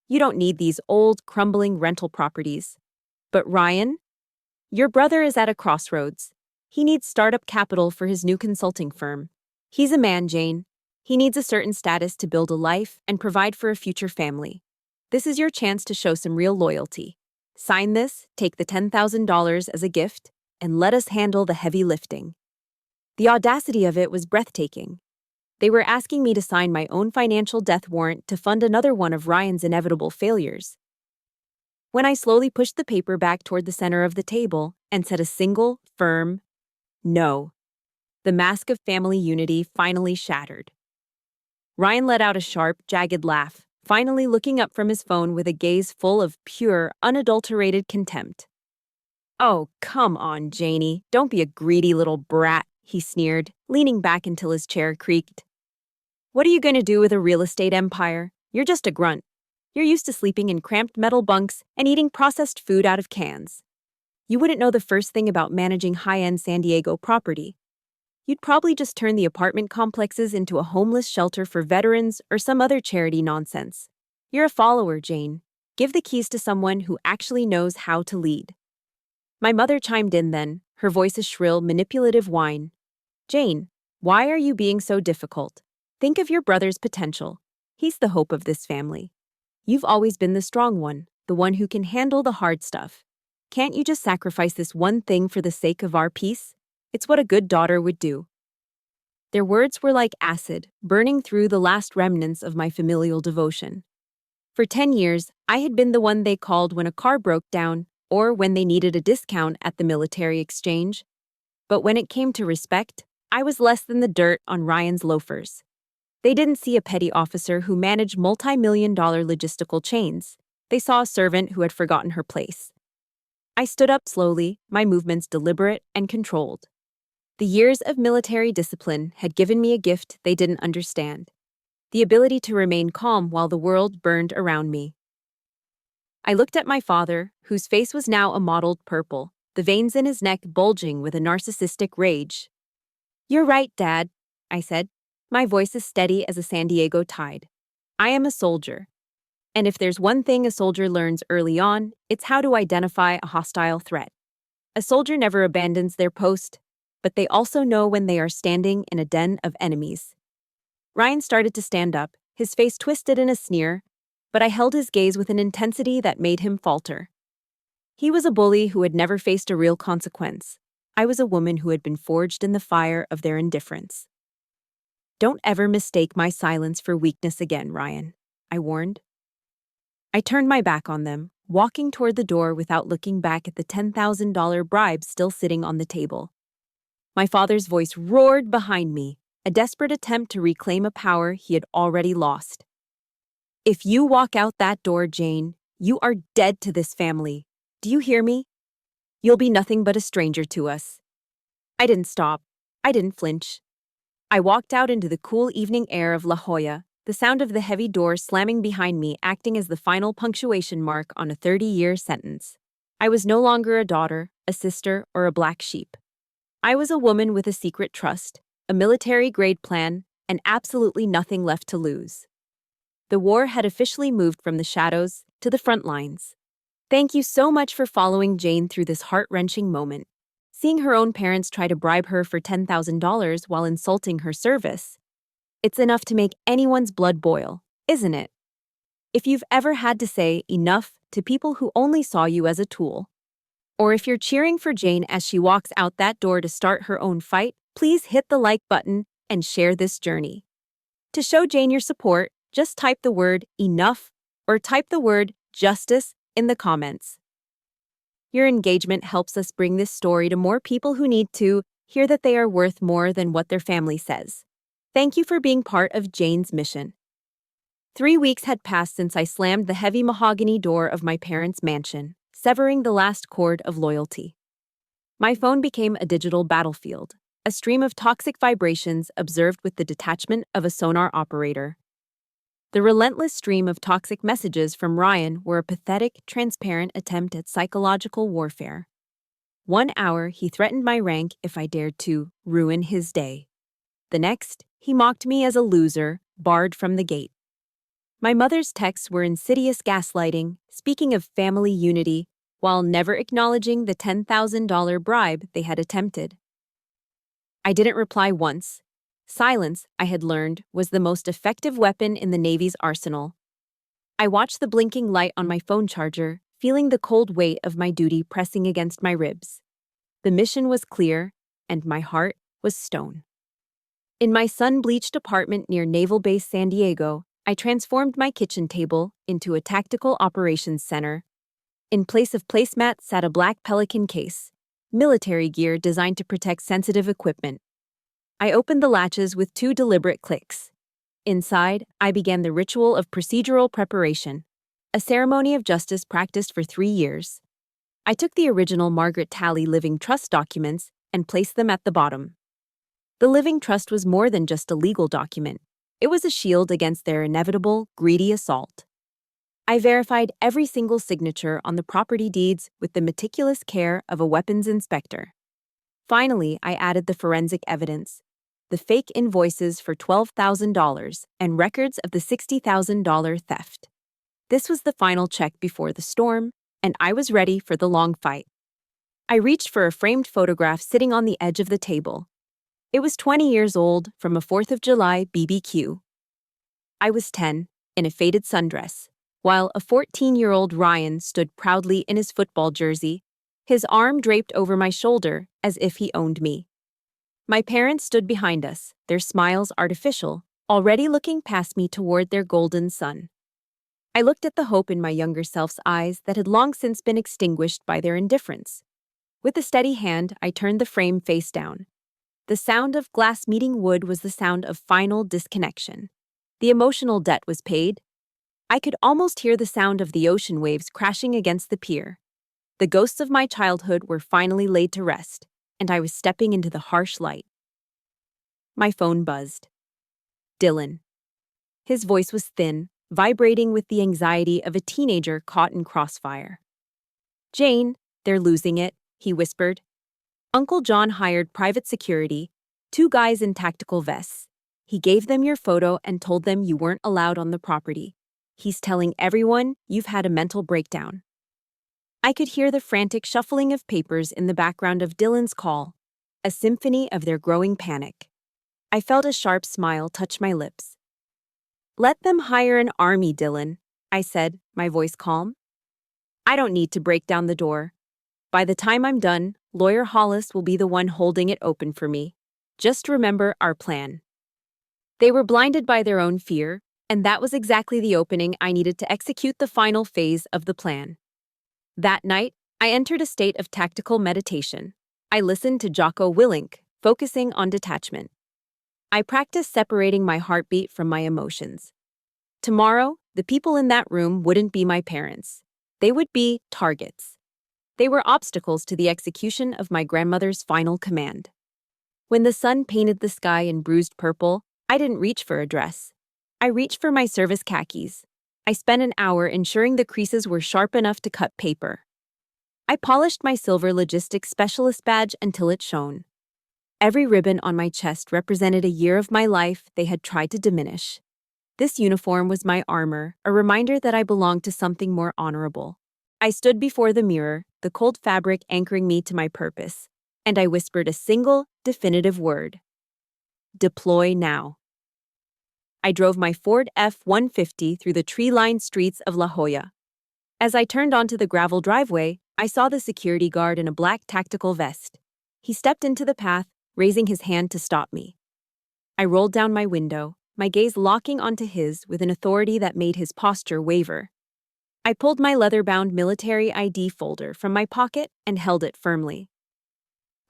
You don't need these old, crumbling rental properties. But Ryan? Your brother is at a crossroads. He needs startup capital for his new consulting firm. He's a man, Jane. He needs a certain status to build a life and provide for a future family. This is your chance to show some real loyalty. Sign this, take the $10,000 as a gift, and let us handle the heavy lifting. The audacity of it was breathtaking. They were asking me to sign my own financial death warrant to fund another one of Ryan's inevitable failures. When I slowly pushed the paper back toward the center of the table and said a single, firm no, the mask of family unity finally shattered. Ryan let out a sharp, jagged laugh, finally looking up from his phone with a gaze full of pure, unadulterated contempt. Oh, come on, Janie. Don't be a greedy little brat, he sneered, leaning back until his chair creaked. What are you going to do with a real estate empire? You're just a grunt. You're used to sleeping in cramped metal bunks and eating processed food out of cans. You wouldn't know the first thing about managing high-end San Diego property. You'd probably just turn the apartment complexes into a homeless shelter for veterans or some other charity nonsense. You're a follower, Jane. Give the keys to someone who actually knows how to lead. My mother chimed in then, her voice a shrill, manipulative whine. Jane, why are you being so difficult? Think of your brother's potential. He's the hope of this family. You've always been the strong one, the one who can handle the hard stuff. Can't you just sacrifice this one thing for the sake of our peace? It's what a good daughter would do. Their words were like acid, burning through the last remnants of my familial devotion. For 10 years, I had been the one they called when a car broke down or when they needed a discount at the military exchange. But when it came to respect, I was less than the dirt on Ryan's loafers. They didn't see a petty officer who managed multi-million-dollar logistical chains. They saw a servant who had forgotten her place. I stood up slowly, my movements deliberate and controlled. The years of military discipline had given me a gift they didn't understand: the ability to remain calm while the world burned around me. I looked at my father, whose face was now a mottled purple, the veins in his neck bulging with a narcissistic rage. You're right, Dad, I said, my voice as steady as a San Diego tide. I am a soldier. And if there's one thing a soldier learns early on, it's how to identify a hostile threat. A soldier never abandons their post, but they also know when they are standing in a den of enemies. Ryan started to stand up, his face twisted in a sneer, but I held his gaze with an intensity that made him falter. He was a bully who had never faced a real consequence. I was a woman who had been forged in the fire of their indifference. Don't ever mistake my silence for weakness again, Ryan, I warned. I turned my back on them, walking toward the door without looking back at the $10,000 bribe still sitting on the table. My father's voice roared behind me, a desperate attempt to reclaim a power he had already lost. If you walk out that door, Jane, you are dead to this family. Do you hear me? You'll be nothing but a stranger to us. I didn't stop. I didn't flinch. I walked out into the cool evening air of La Jolla, the sound of the heavy door slamming behind me acting as the final punctuation mark on a 30-year sentence. I was no longer a daughter, a sister, or a black sheep. I was a woman with a secret trust, a military-grade plan, and absolutely nothing left to lose. The war had officially moved from the shadows to the front lines. Thank you so much for following Jane through this heart-wrenching moment. Seeing her own parents try to bribe her for $10,000 while insulting her service, it's enough to make anyone's blood boil, isn't it? If you've ever had to say enough to people who only saw you as a tool, or if you're cheering for Jane as she walks out that door to start her own fight, please hit the like button and share this journey. To show Jane your support, just type the word enough or type the word justice in the comments. Your engagement helps us bring this story to more people who need to hear that they are worth more than what their family says. Thank you for being part of Jane's mission. 3 weeks had passed since I slammed the heavy mahogany door of my parents' mansion, severing the last cord of loyalty. My phone became a digital battlefield, a stream of toxic vibrations observed with the detachment of a sonar operator. The relentless stream of toxic messages from Ryan were a pathetic, transparent attempt at psychological warfare. 1 hour, he threatened my rank if I dared to ruin his day. The next, he mocked me as a loser, barred from the gate. My mother's texts were insidious gaslighting, speaking of family unity, while never acknowledging the $10,000 bribe they had attempted. I didn't reply once. Silence, I had learned, was the most effective weapon in the Navy's arsenal. I watched the blinking light on my phone charger, feeling the cold weight of my duty pressing against my ribs. The mission was clear, and my heart was stone. In my sun-bleached apartment near Naval Base San Diego, I transformed my kitchen table into a tactical operations center. In place of placemats sat a black Pelican case, military gear designed to protect sensitive equipment. I opened the latches with 2 deliberate clicks. Inside, I began the ritual of procedural preparation, a ceremony of justice practiced for 3 years. I took the original Margaret Talley Living Trust documents and placed them at the bottom. The Living Trust was more than just a legal document. It was a shield against their inevitable, greedy assault. I verified every single signature on the property deeds with the meticulous care of a weapons inspector. Finally, I added the forensic evidence, the fake invoices for $12,000 and records of the $60,000 theft. This was the final check before the storm, and I was ready for the long fight. I reached for a framed photograph sitting on the edge of the table. It was 20 years old, from a 4th of July BBQ. I was 10, in a faded sundress, while a 14-year-old Ryan stood proudly in his football jersey, his arm draped over my shoulder as if he owned me. My parents stood behind us, their smiles artificial, already looking past me toward their golden sun. I looked at the hope in my younger self's eyes that had long since been extinguished by their indifference. With a steady hand, I turned the frame face down. The sound of glass meeting wood was the sound of final disconnection. The emotional debt was paid. I could almost hear the sound of the ocean waves crashing against the pier. The ghosts of my childhood were finally laid to rest, and I was stepping into the harsh light. My phone buzzed. Dylan. His voice was thin, vibrating with the anxiety of a teenager caught in crossfire. Jane, they're losing it, he whispered. Uncle John hired private security, 2 guys in tactical vests. He gave them your photo and told them you weren't allowed on the property. He's telling everyone you've had a mental breakdown. I could hear the frantic shuffling of papers in the background of Dylan's call, a symphony of their growing panic. I felt a sharp smile touch my lips. Let them hire an army, Dylan, I said, my voice calm. I don't need to break down the door. By the time I'm done, Lawyer Hollis will be the one holding it open for me. Just remember our plan. They were blinded by their own fear, and that was exactly the opening I needed to execute the final phase of the plan. That night, I entered a state of tactical meditation. I listened to Jocko Willink, focusing on detachment. I practiced separating my heartbeat from my emotions. Tomorrow, the people in that room wouldn't be my parents. They would be targets. They were obstacles to the execution of my grandmother's final command. When the sun painted the sky in bruised purple, I didn't reach for a dress. I reached for my service khakis. I spent an hour ensuring the creases were sharp enough to cut paper. I polished my silver logistics specialist badge until it shone. Every ribbon on my chest represented a year of my life they had tried to diminish. This uniform was my armor, a reminder that I belonged to something more honorable. I stood before the mirror, the cold fabric anchoring me to my purpose, and I whispered a single, definitive word. Deploy now. I drove my Ford F-150 through the tree-lined streets of La Jolla. As I turned onto the gravel driveway, I saw the security guard in a black tactical vest. He stepped into the path, raising his hand to stop me. I rolled down my window, my gaze locking onto his with an authority that made his posture waver. I pulled my leather-bound military ID folder from my pocket and held it firmly.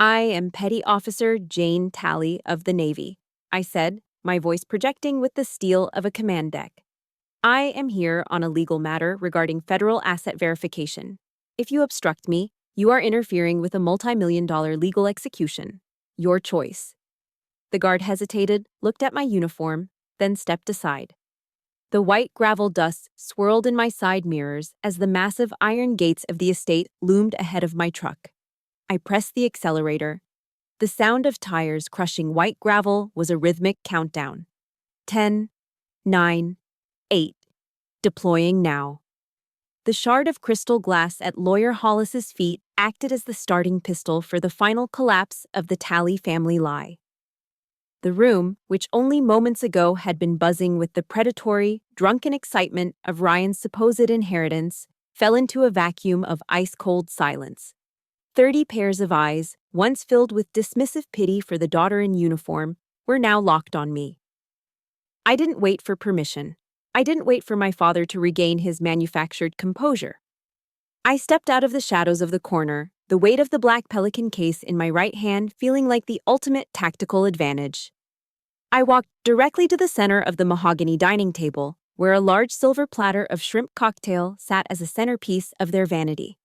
I am Petty Officer Jane Talley of the Navy, I said, my voice projecting with the steel of a command deck. I am here on a legal matter regarding federal asset verification. If you obstruct me, you are interfering with a multi-million-dollar legal execution. Your choice. The guard hesitated, looked at my uniform, then stepped aside. The white gravel dust swirled in my side mirrors as the massive iron gates of the estate loomed ahead of my truck. I pressed the accelerator. The sound of tires crushing white gravel was a rhythmic countdown. 10, 9, 8. Deploying now. The shard of crystal glass at Lawyer Hollis's feet acted as the starting pistol for the final collapse of the Talley family lie. The room, which only moments ago had been buzzing with the predatory, drunken excitement of Ryan's supposed inheritance, fell into a vacuum of ice-cold silence. 30 pairs of eyes, once filled with dismissive pity for the daughter in uniform, were now locked on me. I didn't wait for permission. I didn't wait for my father to regain his manufactured composure. I stepped out of the shadows of the corner, the weight of the black pelican case in my right hand feeling like the ultimate tactical advantage. I walked directly to the center of the mahogany dining table, where a large silver platter of shrimp cocktail sat as a centerpiece of their vanity.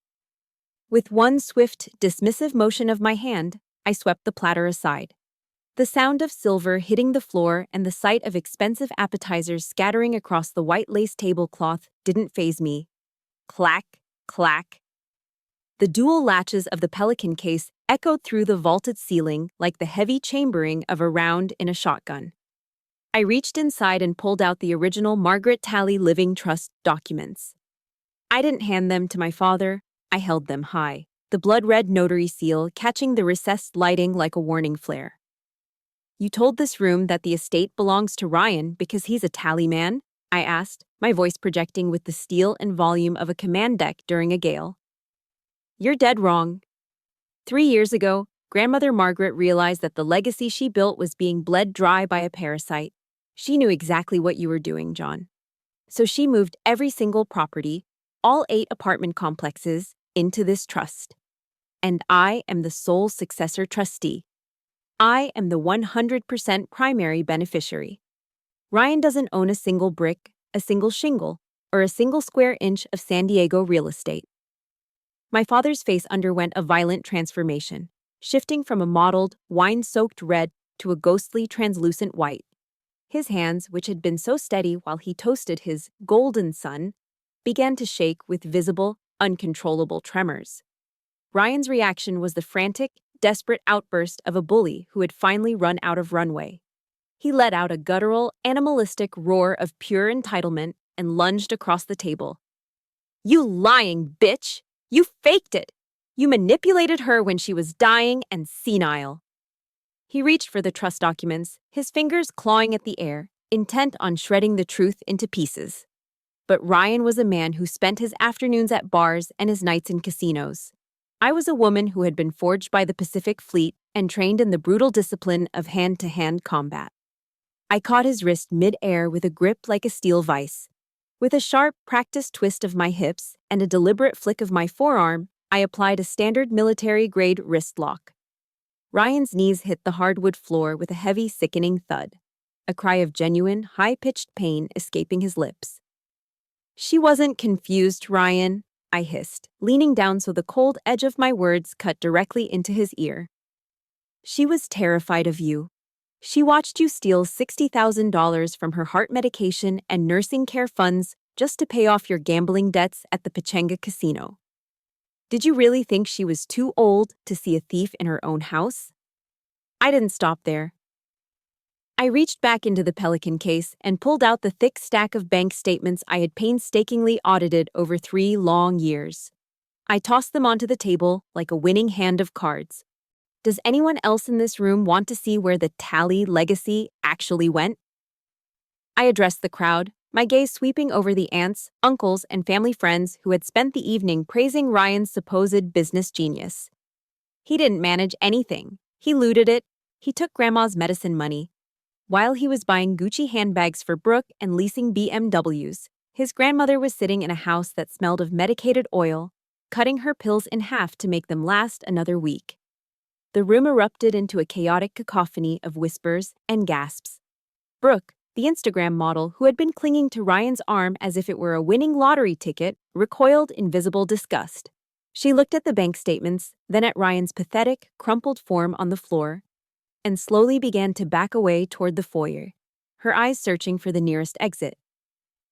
With one swift, dismissive motion of my hand, I swept the platter aside. The sound of silver hitting the floor and the sight of expensive appetizers scattering across the white lace tablecloth didn't faze me. Clack, clack. The dual latches of the pelican case echoed through the vaulted ceiling like the heavy chambering of a round in a shotgun. I reached inside and pulled out the original Margaret Talley Living Trust documents. I didn't hand them to my father. I held them high, the blood-red notary seal catching the recessed lighting like a warning flare. You told this room that the estate belongs to Ryan because he's a Talley man? I asked, my voice projecting with the steel and volume of a command deck during a gale. You're dead wrong. 3 years ago, Grandmother Margaret realized that the legacy she built was being bled dry by a parasite. She knew exactly what you were doing, John. So she moved every single property, all 8 apartment complexes, into this trust. And I am the sole successor trustee. I am the 100% primary beneficiary. Ryan doesn't own a single brick, a single shingle, or a single square inch of San Diego real estate. My father's face underwent a violent transformation, shifting from a mottled, wine-soaked red to a ghostly, translucent white. His hands, which had been so steady while he toasted his golden sun, began to shake with visible, uncontrollable tremors. Ryan's reaction was the frantic, desperate outburst of a bully who had finally run out of runway. He let out a guttural, animalistic roar of pure entitlement and lunged across the table. You lying bitch! You faked it! You manipulated her when she was dying and senile. He reached for the trust documents, his fingers clawing at the air, intent on shredding the truth into pieces. But Ryan was a man who spent his afternoons at bars and his nights in casinos. I was a woman who had been forged by the Pacific Fleet and trained in the brutal discipline of hand-to-hand combat. I caught his wrist mid-air with a grip like a steel vise. With a sharp, practiced twist of my hips and a deliberate flick of my forearm, I applied a standard military-grade wrist lock. Ryan's knees hit the hardwood floor with a heavy, sickening thud, a cry of genuine, high-pitched pain escaping his lips. She wasn't confused, Ryan, I hissed, leaning down so the cold edge of my words cut directly into his ear. She was terrified of you. She watched you steal $60,000 from her heart medication and nursing care funds just to pay off your gambling debts at the Pechanga Casino. Did you really think she was too old to see a thief in her own house? I didn't stop there. I reached back into the Pelican case and pulled out the thick stack of bank statements I had painstakingly audited over 3 long years. I tossed them onto the table like a winning hand of cards. Does anyone else in this room want to see where the Talley legacy actually went? I addressed the crowd, my gaze sweeping over the aunts, uncles, and family friends who had spent the evening praising Ryan's supposed business genius. He didn't manage anything. He looted it. He took Grandma's medicine money. While he was buying Gucci handbags for Brooke and leasing BMWs, his grandmother was sitting in a house that smelled of medicated oil, cutting her pills in half to make them last another week. The room erupted into a chaotic cacophony of whispers and gasps. Brooke, the Instagram model who had been clinging to Ryan's arm as if it were a winning lottery ticket, recoiled in visible disgust. She looked at the bank statements, then at Ryan's pathetic, crumpled form on the floor, and slowly began to back away toward the foyer, her eyes searching for the nearest exit.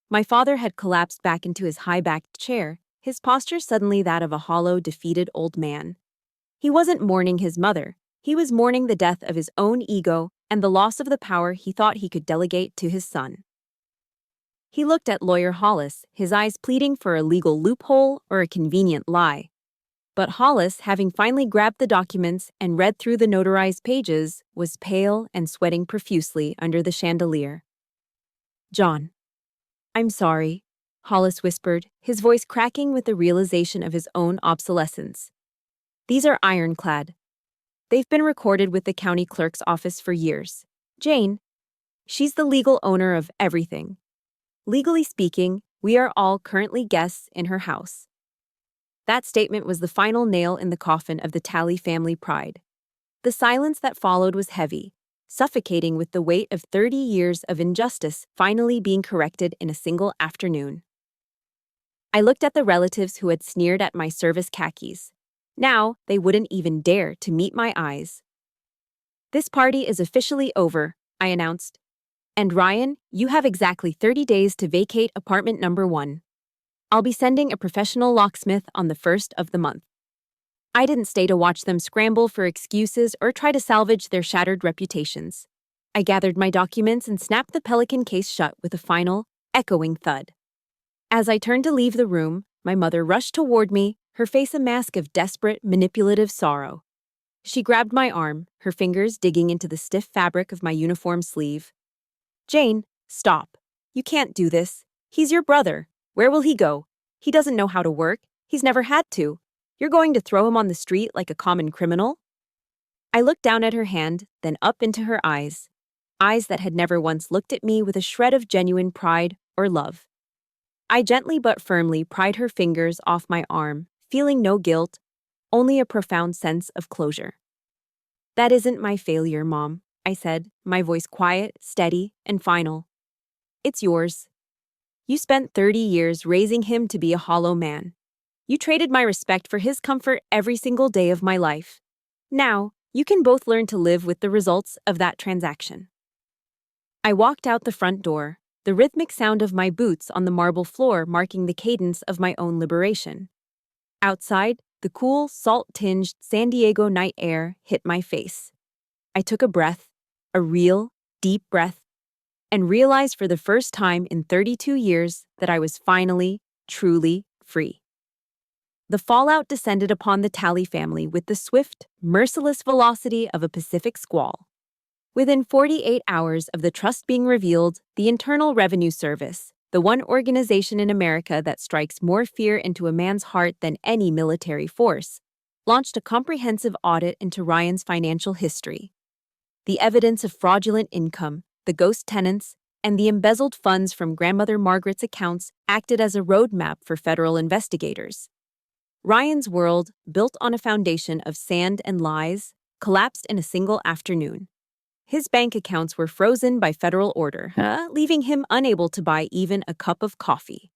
My father had collapsed back into his high-backed chair, his posture suddenly that of a hollow, defeated old man. He wasn't mourning his mother. He was mourning the death of his own ego and the loss of the power he thought he could delegate to his son. He looked at Lawyer Hollis, his eyes pleading for a legal loophole or a convenient lie. But Hollis, having finally grabbed the documents and read through the notarized pages, was pale and sweating profusely under the chandelier. "John, I'm sorry," Hollis whispered, his voice cracking with the realization of his own obsolescence. "These are ironclad. They've been recorded with the county clerk's office for years. Jane, she's the legal owner of everything. Legally speaking, we are all currently guests in her house." That statement was the final nail in the coffin of the Talley family pride. The silence that followed was heavy, suffocating with the weight of 30 years of injustice finally being corrected in a single afternoon. I looked at the relatives who had sneered at my service khakis. Now, they wouldn't even dare to meet my eyes. "This party is officially over," I announced. "And Ryan, you have exactly 30 days to vacate apartment number 1. I'll be sending a professional locksmith on the 1st of the month." I didn't stay to watch them scramble for excuses or try to salvage their shattered reputations. I gathered my documents and snapped the Pelican case shut with a final, echoing thud. As I turned to leave the room, my mother rushed toward me, her face a mask of desperate, manipulative sorrow. She grabbed my arm, her fingers digging into the stiff fabric of my uniform sleeve. "Jane, stop. You can't do this. He's your brother. Where will he go? He doesn't know how to work. He's never had to. You're going to throw him on the street like a common criminal?" I looked down at her hand, then up into her eyes that had never once looked at me with a shred of genuine pride or love. I gently but firmly pried her fingers off my arm, feeling no guilt, only a profound sense of closure. "That isn't my failure, Mom," I said, my voice quiet, steady, and final. "It's yours. You spent 30 years raising him to be a hollow man. You traded my respect for his comfort every single day of my life. Now, you can both learn to live with the results of that transaction." I walked out the front door, the rhythmic sound of my boots on the marble floor marking the cadence of my own liberation. Outside, the cool, salt-tinged San Diego night air hit my face. I took a breath, a real, deep breath, and realized for the first time in 32 years that I was finally, truly free. The fallout descended upon the Talley family with the swift, merciless velocity of a Pacific squall. Within 48 hours of the trust being revealed, the Internal Revenue Service, the one organization in America that strikes more fear into a man's heart than any military force, launched a comprehensive audit into Ryan's financial history. The evidence of fraudulent income, the ghost tenants, and the embezzled funds from grandmother Margaret's accounts acted as a roadmap for federal investigators. Ryan's world, built on a foundation of sand and lies, collapsed in a single afternoon. His bank accounts were frozen by federal order, leaving him unable to buy even a cup of coffee.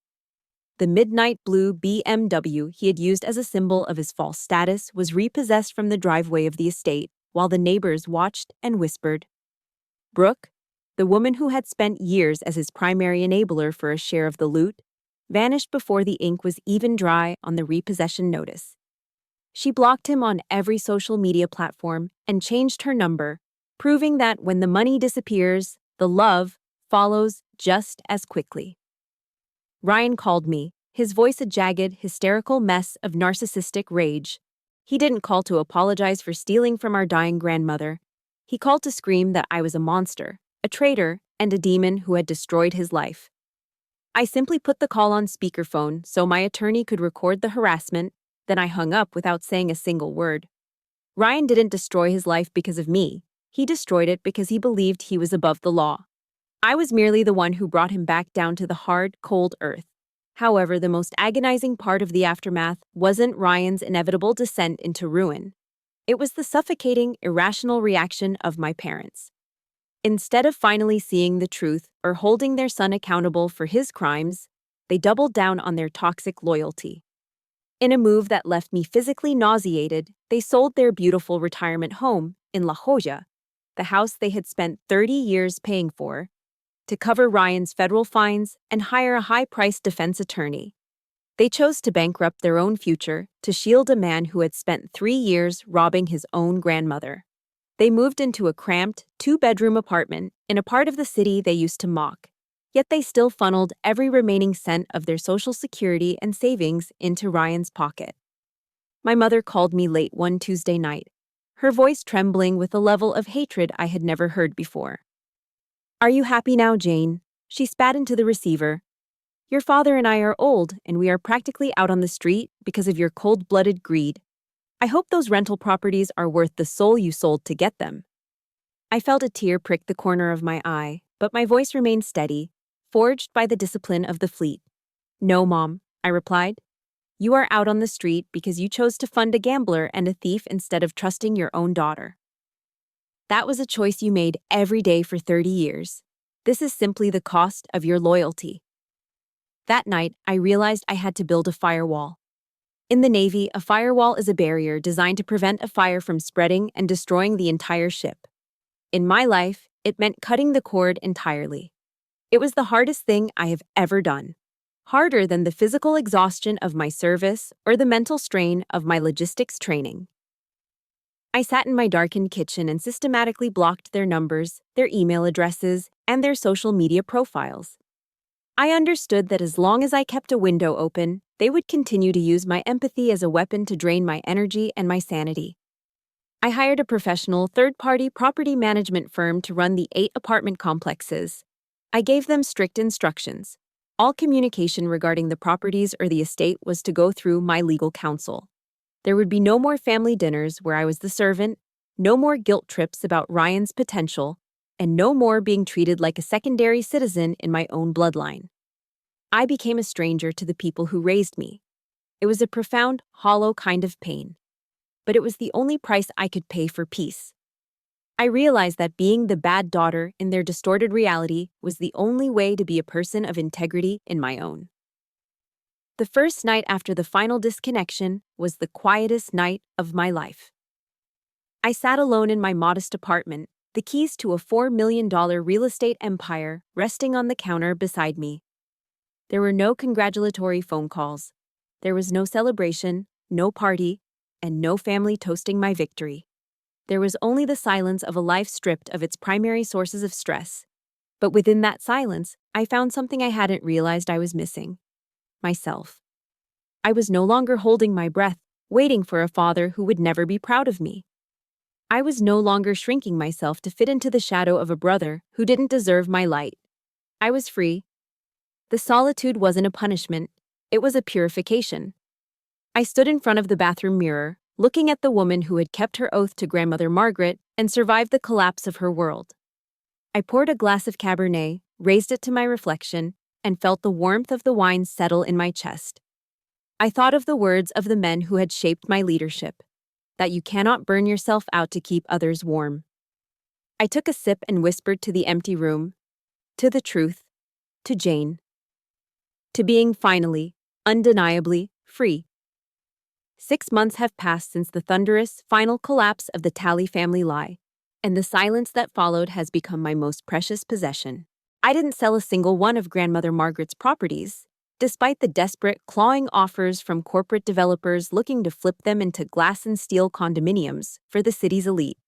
The midnight blue BMW he had used as a symbol of his false status was repossessed from the driveway of the estate, while the neighbors watched and whispered. Brooke, the woman who had spent years as his primary enabler for a share of the loot, vanished before the ink was even dry on the repossession notice. She blocked him on every social media platform and changed her number, proving that when the money disappears, the love follows just as quickly. Ryan called me, his voice a jagged, hysterical mess of narcissistic rage. He didn't call to apologize for stealing from our dying grandmother. He called to scream that I was a monster, a traitor, and a demon who had destroyed his life. I simply put the call on speakerphone so my attorney could record the harassment, then I hung up without saying a single word. Ryan didn't destroy his life because of me. He destroyed it because he believed he was above the law. I was merely the one who brought him back down to the hard, cold earth. However, the most agonizing part of the aftermath wasn't Ryan's inevitable descent into ruin. It was the suffocating, irrational reaction of my parents. Instead of finally seeing the truth or holding their son accountable for his crimes, they doubled down on their toxic loyalty. In a move that left me physically nauseated, they sold their beautiful retirement home in La Jolla, the house they had spent 30 years paying for, to cover Ryan's federal fines and hire a high-priced defense attorney. They chose to bankrupt their own future to shield a man who had spent 3 years robbing his own grandmother. They moved into a cramped, 2-bedroom apartment in a part of the city they used to mock, yet they still funneled every remaining cent of their Social Security and savings into Ryan's pocket. My mother called me late one Tuesday night, her voice trembling with a level of hatred I had never heard before. "Are you happy now, Jane?" She spat into the receiver. "Your father and I are old, and we are practically out on the street because of your cold-blooded greed. I hope those rental properties are worth the soul you sold to get them." I felt a tear prick the corner of my eye, but my voice remained steady, forged by the discipline of the fleet. "No, Mom," I replied. "You are out on the street because you chose to fund a gambler and a thief instead of trusting your own daughter. That was a choice you made every day for 30 years. This is simply the cost of your loyalty." That night, I realized I had to build a firewall. In the Navy, a firewall is a barrier designed to prevent a fire from spreading and destroying the entire ship. In my life, it meant cutting the cord entirely. It was the hardest thing I have ever done. Harder than the physical exhaustion of my service or the mental strain of my logistics training. I sat in my darkened kitchen and systematically blocked their numbers, their email addresses, and their social media profiles. I understood that as long as I kept a window open, they would continue to use my empathy as a weapon to drain my energy and my sanity. I hired a professional third-party property management firm to run the 8 apartment complexes. I gave them strict instructions. All communication regarding the properties or the estate was to go through my legal counsel. There would be no more family dinners where I was the servant, no more guilt trips about Ryan's potential, and no more being treated like a secondary citizen in my own bloodline. I became a stranger to the people who raised me. It was a profound, hollow kind of pain. But it was the only price I could pay for peace. I realized that being the bad daughter in their distorted reality was the only way to be a person of integrity in my own. The first night after the final disconnection was the quietest night of my life. I sat alone in my modest apartment, the keys to a $4 million real estate empire resting on the counter beside me. There were no congratulatory phone calls. There was no celebration, no party, and no family toasting my victory. There was only the silence of a life stripped of its primary sources of stress. But within that silence, I found something I hadn't realized I was missing. Myself. I was no longer holding my breath, waiting for a father who would never be proud of me. I was no longer shrinking myself to fit into the shadow of a brother who didn't deserve my light. I was free. The solitude wasn't a punishment, it was a purification. I stood in front of the bathroom mirror, looking at the woman who had kept her oath to grandmother Margaret and survived the collapse of her world. I poured a glass of Cabernet, raised it to my reflection, and felt the warmth of the wine settle in my chest. I thought of the words of the men who had shaped my leadership, that you cannot burn yourself out to keep others warm. I took a sip and whispered to the empty room, to the truth, to Jane, to being finally, undeniably, free. 6 months have passed since the thunderous, final collapse of the Talley family lie, and the silence that followed has become my most precious possession. I didn't sell a single one of grandmother Margaret's properties, despite the desperate, clawing offers from corporate developers looking to flip them into glass and steel condominiums for the city's elite.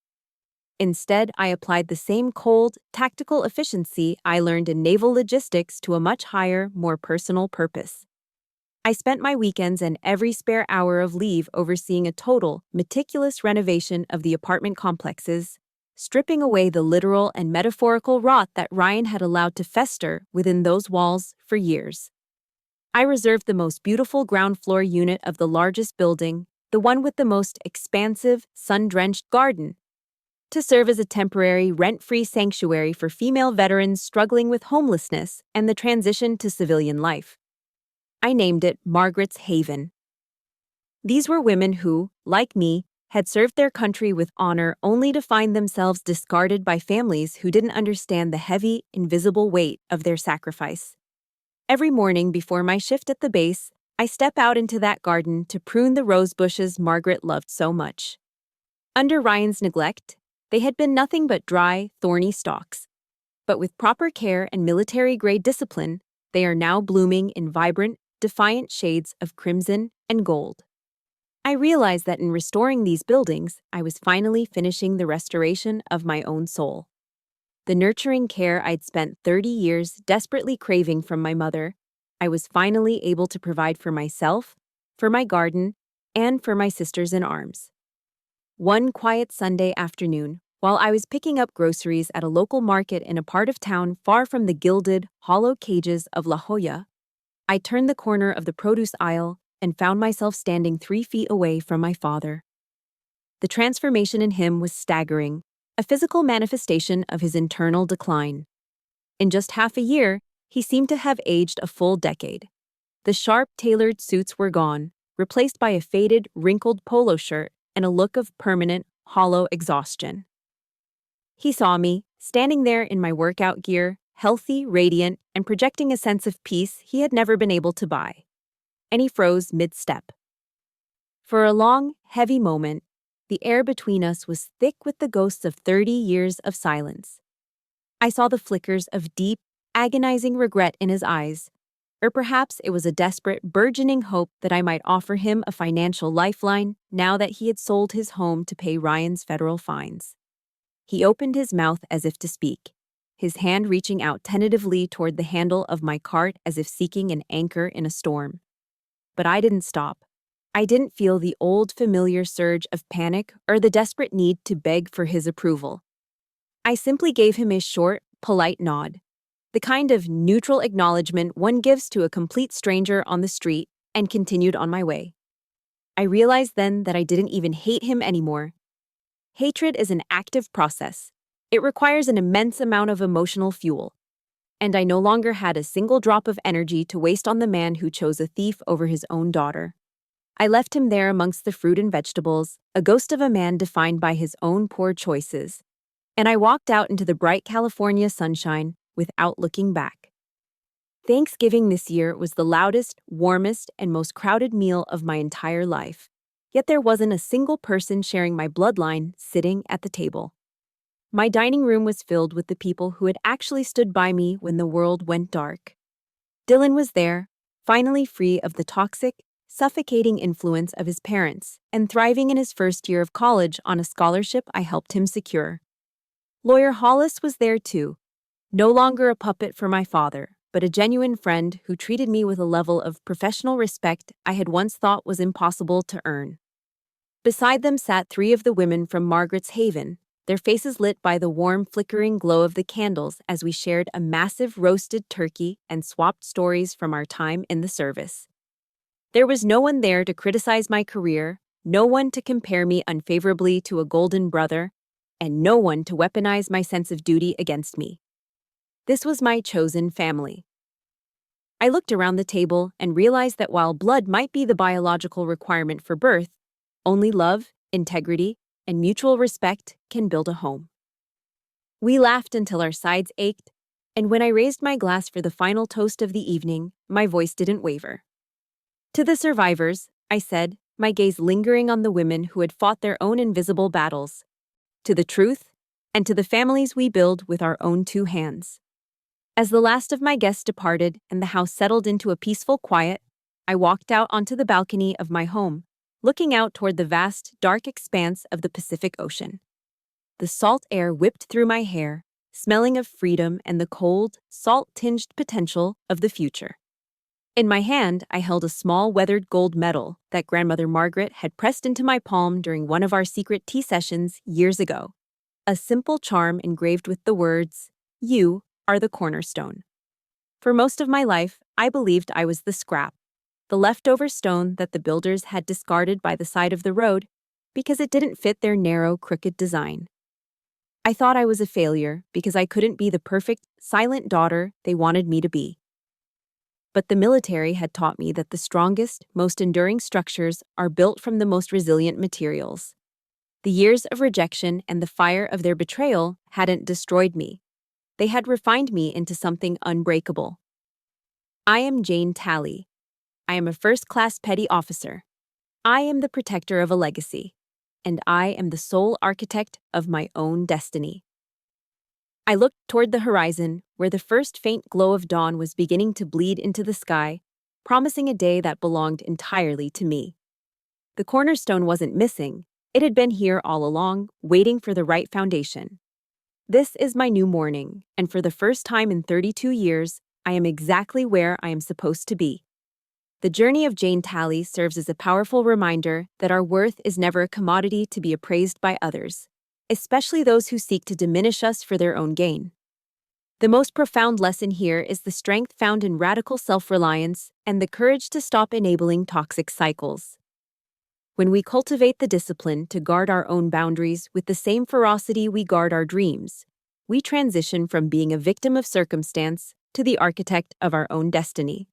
Instead, I applied the same cold, tactical efficiency I learned in naval logistics to a much higher, more personal purpose. I spent my weekends and every spare hour of leave overseeing a total, meticulous renovation of the apartment complexes, stripping away the literal and metaphorical rot that Ryan had allowed to fester within those walls for years. I reserved the most beautiful ground floor unit of the largest building, the one with the most expansive, sun-drenched garden, to serve as a temporary, rent-free sanctuary for female veterans struggling with homelessness and the transition to civilian life. I named it Margaret's Haven. These were women who, like me, had served their country with honor only to find themselves discarded by families who didn't understand the heavy, invisible weight of their sacrifice. Every morning before my shift at the base, I step out into that garden to prune the rose bushes Margaret loved so much. Under Ryan's neglect, they had been nothing but dry, thorny stalks. But with proper care and military-grade discipline, they are now blooming in vibrant, defiant shades of crimson and gold. I realized that in restoring these buildings, I was finally finishing the restoration of my own soul. The nurturing care I'd spent 30 years desperately craving from my mother, I was finally able to provide for myself, for my garden, and for my sisters in arms. One quiet Sunday afternoon, while I was picking up groceries at a local market in a part of town far from the gilded, hollow cages of La Jolla, I turned the corner of the produce aisle and found myself standing 3 feet away from my father. The transformation in him was staggering, a physical manifestation of his internal decline. In just half a year, he seemed to have aged a full decade. The sharp, tailored suits were gone, replaced by a faded, wrinkled polo shirt and a look of permanent, hollow exhaustion. He saw me, standing there in my workout gear, healthy, radiant, and projecting a sense of peace he had never been able to buy. And he froze mid-step. For a long, heavy moment, the air between us was thick with the ghosts of 30 years of silence. I saw the flickers of deep, agonizing regret in his eyes, or perhaps it was a desperate, burgeoning hope that I might offer him a financial lifeline now that he had sold his home to pay Ryan's federal fines. He opened his mouth as if to speak, his hand reaching out tentatively toward the handle of my cart as if seeking an anchor in a storm. But I didn't stop. I didn't feel the old familiar surge of panic or the desperate need to beg for his approval. I simply gave him a short, polite nod, the kind of neutral acknowledgement one gives to a complete stranger on the street, and continued on my way. I realized then that I didn't even hate him anymore. Hatred is an active process. It requires an immense amount of emotional fuel. And I no longer had a single drop of energy to waste on the man who chose a thief over his own daughter. I left him there amongst the fruit and vegetables, a ghost of a man defined by his own poor choices. And I walked out into the bright California sunshine without looking back. Thanksgiving this year was the loudest, warmest, and most crowded meal of my entire life. Yet there wasn't a single person sharing my bloodline sitting at the table. My dining room was filled with the people who had actually stood by me when the world went dark. Dylan was there, finally free of the toxic, suffocating influence of his parents, and thriving in his first year of college on a scholarship I helped him secure. Lawyer Hollis was there too, no longer a puppet for my father, but a genuine friend who treated me with a level of professional respect I had once thought was impossible to earn. Beside them sat 3 of the women from Margaret's Haven, their faces lit by the warm, flickering glow of the candles as we shared a massive roasted turkey and swapped stories from our time in the service. There was no one there to criticize my career, no one to compare me unfavorably to a golden brother, and no one to weaponize my sense of duty against me. This was my chosen family. I looked around the table and realized that while blood might be the biological requirement for birth, only love, integrity, and mutual respect can build a home. We laughed until our sides ached, and when I raised my glass for the final toast of the evening, my voice didn't waver. To the survivors, I said, my gaze lingering on the women who had fought their own invisible battles. To the truth, and to the families we build with our own 2 hands. As the last of my guests departed and the house settled into a peaceful quiet, I walked out onto the balcony of my home, looking out toward the vast, dark expanse of the Pacific Ocean. The salt air whipped through my hair, smelling of freedom and the cold, salt-tinged potential of the future. In my hand, I held a small weathered gold medal that Grandmother Margaret had pressed into my palm during one of our secret tea sessions years ago. A simple charm engraved with the words, "You are the cornerstone." For most of my life, I believed I was the scrap, the leftover stone that the builders had discarded by the side of the road because it didn't fit their narrow, crooked design. I thought I was a failure because I couldn't be the perfect, silent daughter they wanted me to be. But the military had taught me that the strongest, most enduring structures are built from the most resilient materials. The years of rejection and the fire of their betrayal hadn't destroyed me. They had refined me into something unbreakable. I am Jane Talley. I am a first-class petty officer. I am the protector of a legacy. And I am the sole architect of my own destiny. I looked toward the horizon, where the first faint glow of dawn was beginning to bleed into the sky, promising a day that belonged entirely to me. The cornerstone wasn't missing. It had been here all along, waiting for the right foundation. This is my new morning, and for the first time in 32 years, I am exactly where I am supposed to be. The journey of Jane Talley serves as a powerful reminder that our worth is never a commodity to be appraised by others, especially those who seek to diminish us for their own gain. The most profound lesson here is the strength found in radical self-reliance and the courage to stop enabling toxic cycles. When we cultivate the discipline to guard our own boundaries with the same ferocity we guard our dreams, we transition from being a victim of circumstance to the architect of our own destiny.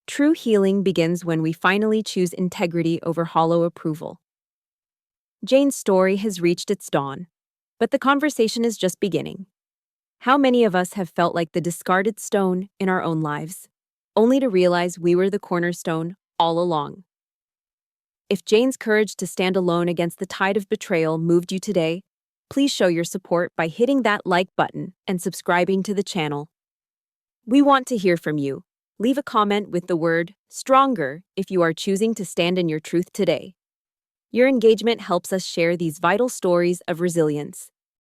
True healing begins when we finally choose integrity over hollow approval. Jane's story has reached its dawn, but the conversation is just beginning. How many of us have felt like the discarded stone in our own lives, only to realize we were the cornerstone all along? If Jane's courage to stand alone against the tide of betrayal moved you today, please show your support by hitting that like button and subscribing to the channel. We want to hear from you. Leave a comment with the word "stronger" if you are choosing to stand in your truth today. Your engagement helps us share these vital stories of resilience.